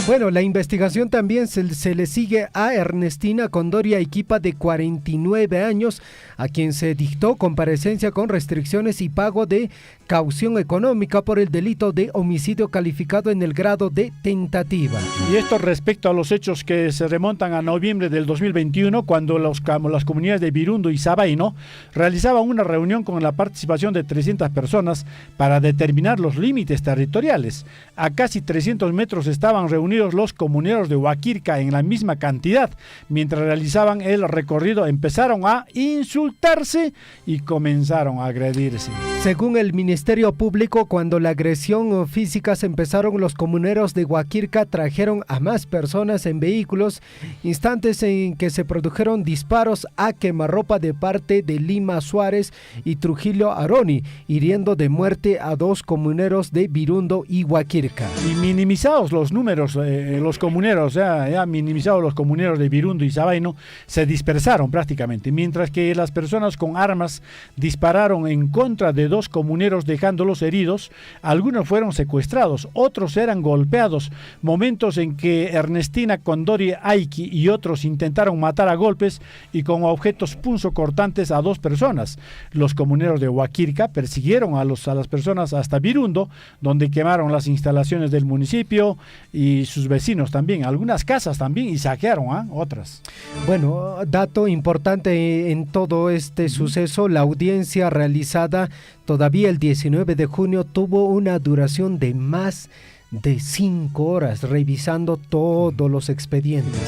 Bueno, la investigación también se le sigue a Ernestina Condoria Equipa, de 49 años, a quien se dictó comparecencia con restricciones y pago de caución económica por el delito de homicidio calificado en el grado de tentativa. Y esto respecto a los hechos que se remontan a noviembre del 2021, cuando las comunidades de Virundo y Sabaino realizaban una reunión con la participación de 300 personas para determinar los límites territoriales. A casi 300 metros estaban reunidos los comuneros de Huaquirca en la misma cantidad. Mientras realizaban el recorrido, empezaron a insultarse y comenzaron a agredirse. Según el Ministerio Público, cuando la agresión física se empezaron, los comuneros de Huaquirca trajeron a más personas en vehículos, instantes en que se produjeron disparos a quemarropa de parte de Lima Suárez y Trujillo Aroni, hiriendo de muerte a 2 comuneros de Virundo y Huaquirca. Y minimizados los números, los comuneros, ya minimizados los comuneros de Virundo y Sabaino, se dispersaron prácticamente, mientras que las personas con armas dispararon en contra de 2 comuneros dejándolos heridos. Algunos fueron secuestrados, otros eran golpeados. Momentos en que Ernestina Condori Aiki y otros intentaron matar a golpes y con objetos punzocortantes a 2 personas. Los comuneros de Huaquirca persiguieron a las personas hasta Virundo, donde quemaron las instalaciones del municipio y sus vecinos también, algunas casas también, y saquearon otras. Bueno, dato importante en todo este suceso, la audiencia realizada todavía el 19 de junio tuvo una duración de más de 5 horas, revisando todos los expedientes.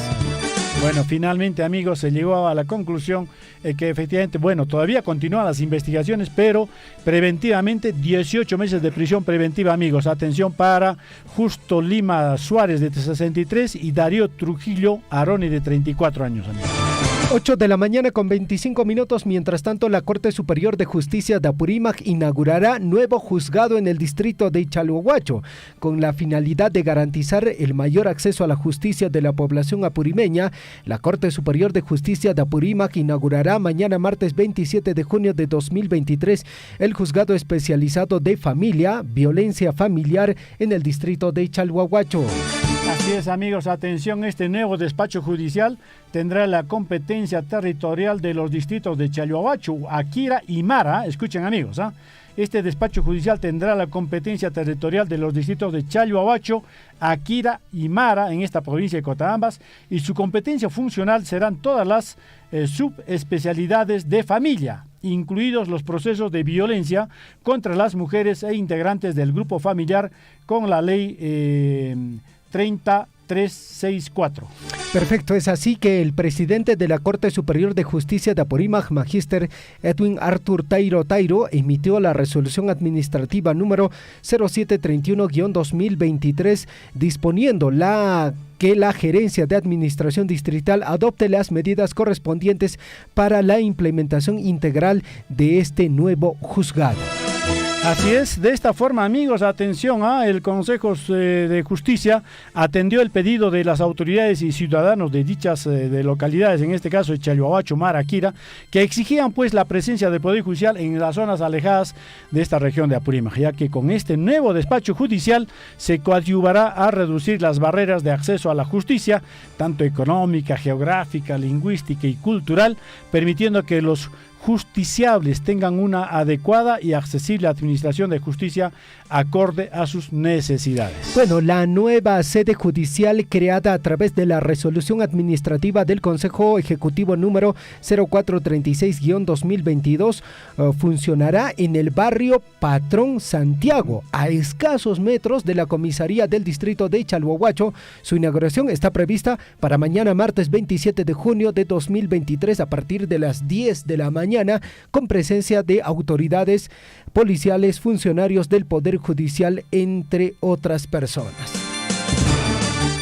Bueno, finalmente, amigos, se llegó a la conclusión que efectivamente, bueno, todavía continúan las investigaciones, pero preventivamente 18 meses de prisión preventiva, amigos. Atención para Justo Lima Suárez, de 63, y Darío Trujillo Aroni, de 34 años, amigos. 8 de la mañana con 25 minutos. Mientras tanto, la Corte Superior de Justicia de Apurímac inaugurará nuevo juzgado en el distrito de Chalhuahuacho, con la finalidad de garantizar el mayor acceso a la justicia de la población apurimeña. La Corte Superior de Justicia de Apurímac inaugurará mañana martes 27 de junio de 2023 el juzgado especializado de familia, violencia familiar en el distrito de Chalhuahuacho. Así es, amigos, atención, este nuevo despacho judicial tendrá la competencia territorial de los distritos de Chalhuahuacho, Akira y Mara. Escuchen, amigos, este despacho judicial tendrá la competencia territorial de los distritos de Chalhuahuacho, Akira y Mara en esta provincia de Cotabambas, y su competencia funcional serán todas las subespecialidades de familia, incluidos los procesos de violencia contra las mujeres e integrantes del grupo familiar con la ley 30364. Perfecto, es así que el presidente de la Corte Superior de Justicia de Apurímac, Magíster Edwin Arthur Tairo, emitió la resolución administrativa número 0731-2023, disponiendo que la Gerencia de Administración Distrital adopte las medidas correspondientes para la implementación integral de este nuevo juzgado. Así es, de esta forma, amigos, atención, el Consejo de Justicia atendió el pedido de las autoridades y ciudadanos de dichas de localidades, en este caso de Chalhuahuacho, Mara, Akira, que exigían pues la presencia del Poder Judicial en las zonas alejadas de esta región de Apurímac, ya que con este nuevo despacho judicial se coadyuvará a reducir las barreras de acceso a la justicia, tanto económica, geográfica, lingüística y cultural, permitiendo que los justiciables tengan una adecuada y accesible administración de justicia acorde a sus necesidades. Bueno, la nueva sede judicial creada a través de la resolución administrativa del Consejo Ejecutivo número 0436-2022 funcionará en el barrio Patrón Santiago, a escasos metros de la comisaría del distrito de Chalhuahuacho. Su inauguración está prevista para mañana martes 27 de junio de 2023 a partir de las 10 de la mañana, con presencia de autoridades policiales, funcionarios del Poder Judicial, entre otras personas.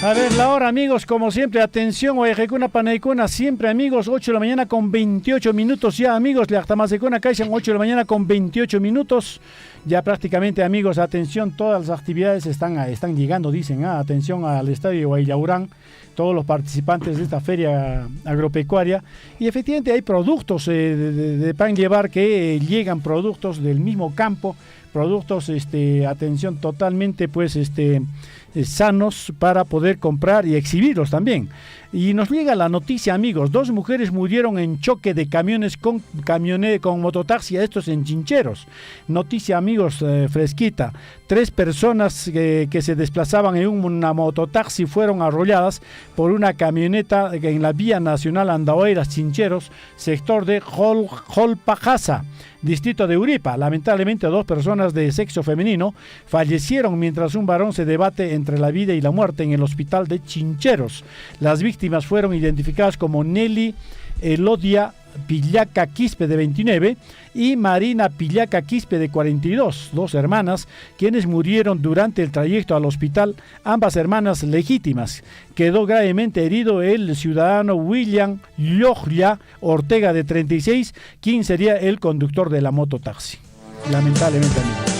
A ver, la hora, amigos, como siempre, atención, Oaxacuna, Panaicuna, siempre, amigos, 8 de la mañana con 28 minutos ya, amigos, Leachtamacecuna, Caixan, 8 de la mañana con 28 minutos, ya prácticamente, amigos, atención, todas las actividades están llegando, dicen, atención al estadio de Guayaurán, todos los participantes de esta feria agropecuaria, y efectivamente hay productos de pan llevar que llegan, productos del mismo campo, productos, atención, totalmente pues sanos para poder comprar y exhibirlos también. Y nos llega la noticia, amigos, 2 mujeres murieron en choque de camiones con mototaxi, estos en Chincheros. Noticia, amigos, fresquita. 3 personas que se desplazaban en una mototaxi fueron arrolladas por una camioneta en la vía nacional Andahuaylas Chincheros, sector de Jolpajasa, distrito de Uripa. Lamentablemente 2 personas de sexo femenino fallecieron mientras un varón se debate entre la vida y la muerte en el hospital de Chincheros. Las víctimas fueron identificadas como Nelly Elodia Pillaca Quispe, de 29, y Marina Pillaca Quispe, de 42, 2 hermanas, quienes murieron durante el trayecto al hospital, ambas hermanas legítimas. Quedó gravemente herido el ciudadano William Lloglia Ortega, de 36, quien sería el conductor de la mototaxi. Lamentablemente, amigos.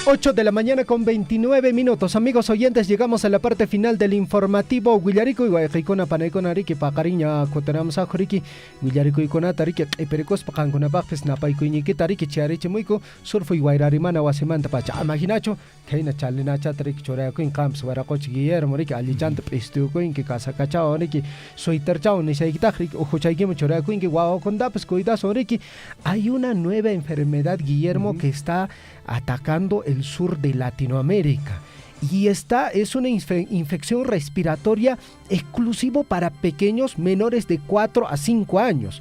8 de la mañana con 29 minutos. Amigos oyentes, llegamos a la parte final del informativo. Willarico y Guayacicona Panaicona Riki Pacariña Cotanam Sajoriki, Willarico y Conatariki, Epericos Pacancona Bafes Napaicuiñique Tariki Chiariche Muico, Surfo y Guayrarimana Guasemanta Pacha, Imaginacho, Keina Chalina Chatarik Choraco en Camps, Guaracochi Guillermo Rica, Alicante Pistuco en que Casa Cachao Riki, Soiterchao, Nishaikitari, Ojochaiguimo Choraco en que Guao Condapes Cuidas Oriki. Hay una nueva enfermedad, Guillermo, que está atacando el sur de Latinoamérica. Y esta es una infección respiratoria exclusivo para pequeños menores de 4 a 5 años.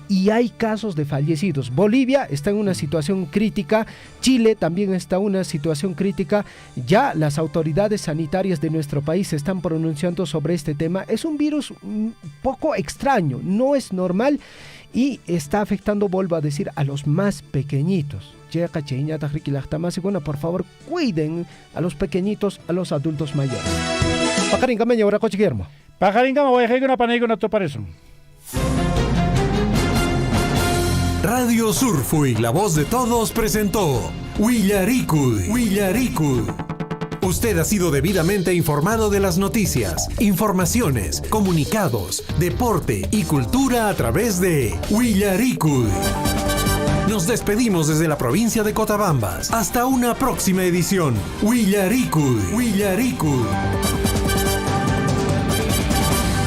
Y hay casos de fallecidos. Bolivia está en una situación crítica. Chile también está en una situación crítica. Ya las autoridades sanitarias de nuestro país se están pronunciando sobre este tema. Es un virus poco extraño, no es normal y está afectando, vuelvo a decir, a los más pequeñitos. Por favor, cuiden a los pequeñitos, a los adultos mayores. Pajaringa meña, ahora coche Guillermo. Pajaringa, voy a dejar una paneigona to para eso. Radio Surfui, la voz de todos, presentó Willaricuy. Usted ha sido debidamente informado de las noticias, informaciones, comunicados, deporte y cultura a través de Willaricuy. Nos despedimos desde la provincia de Cotabambas. Hasta una próxima edición. Willaricuy.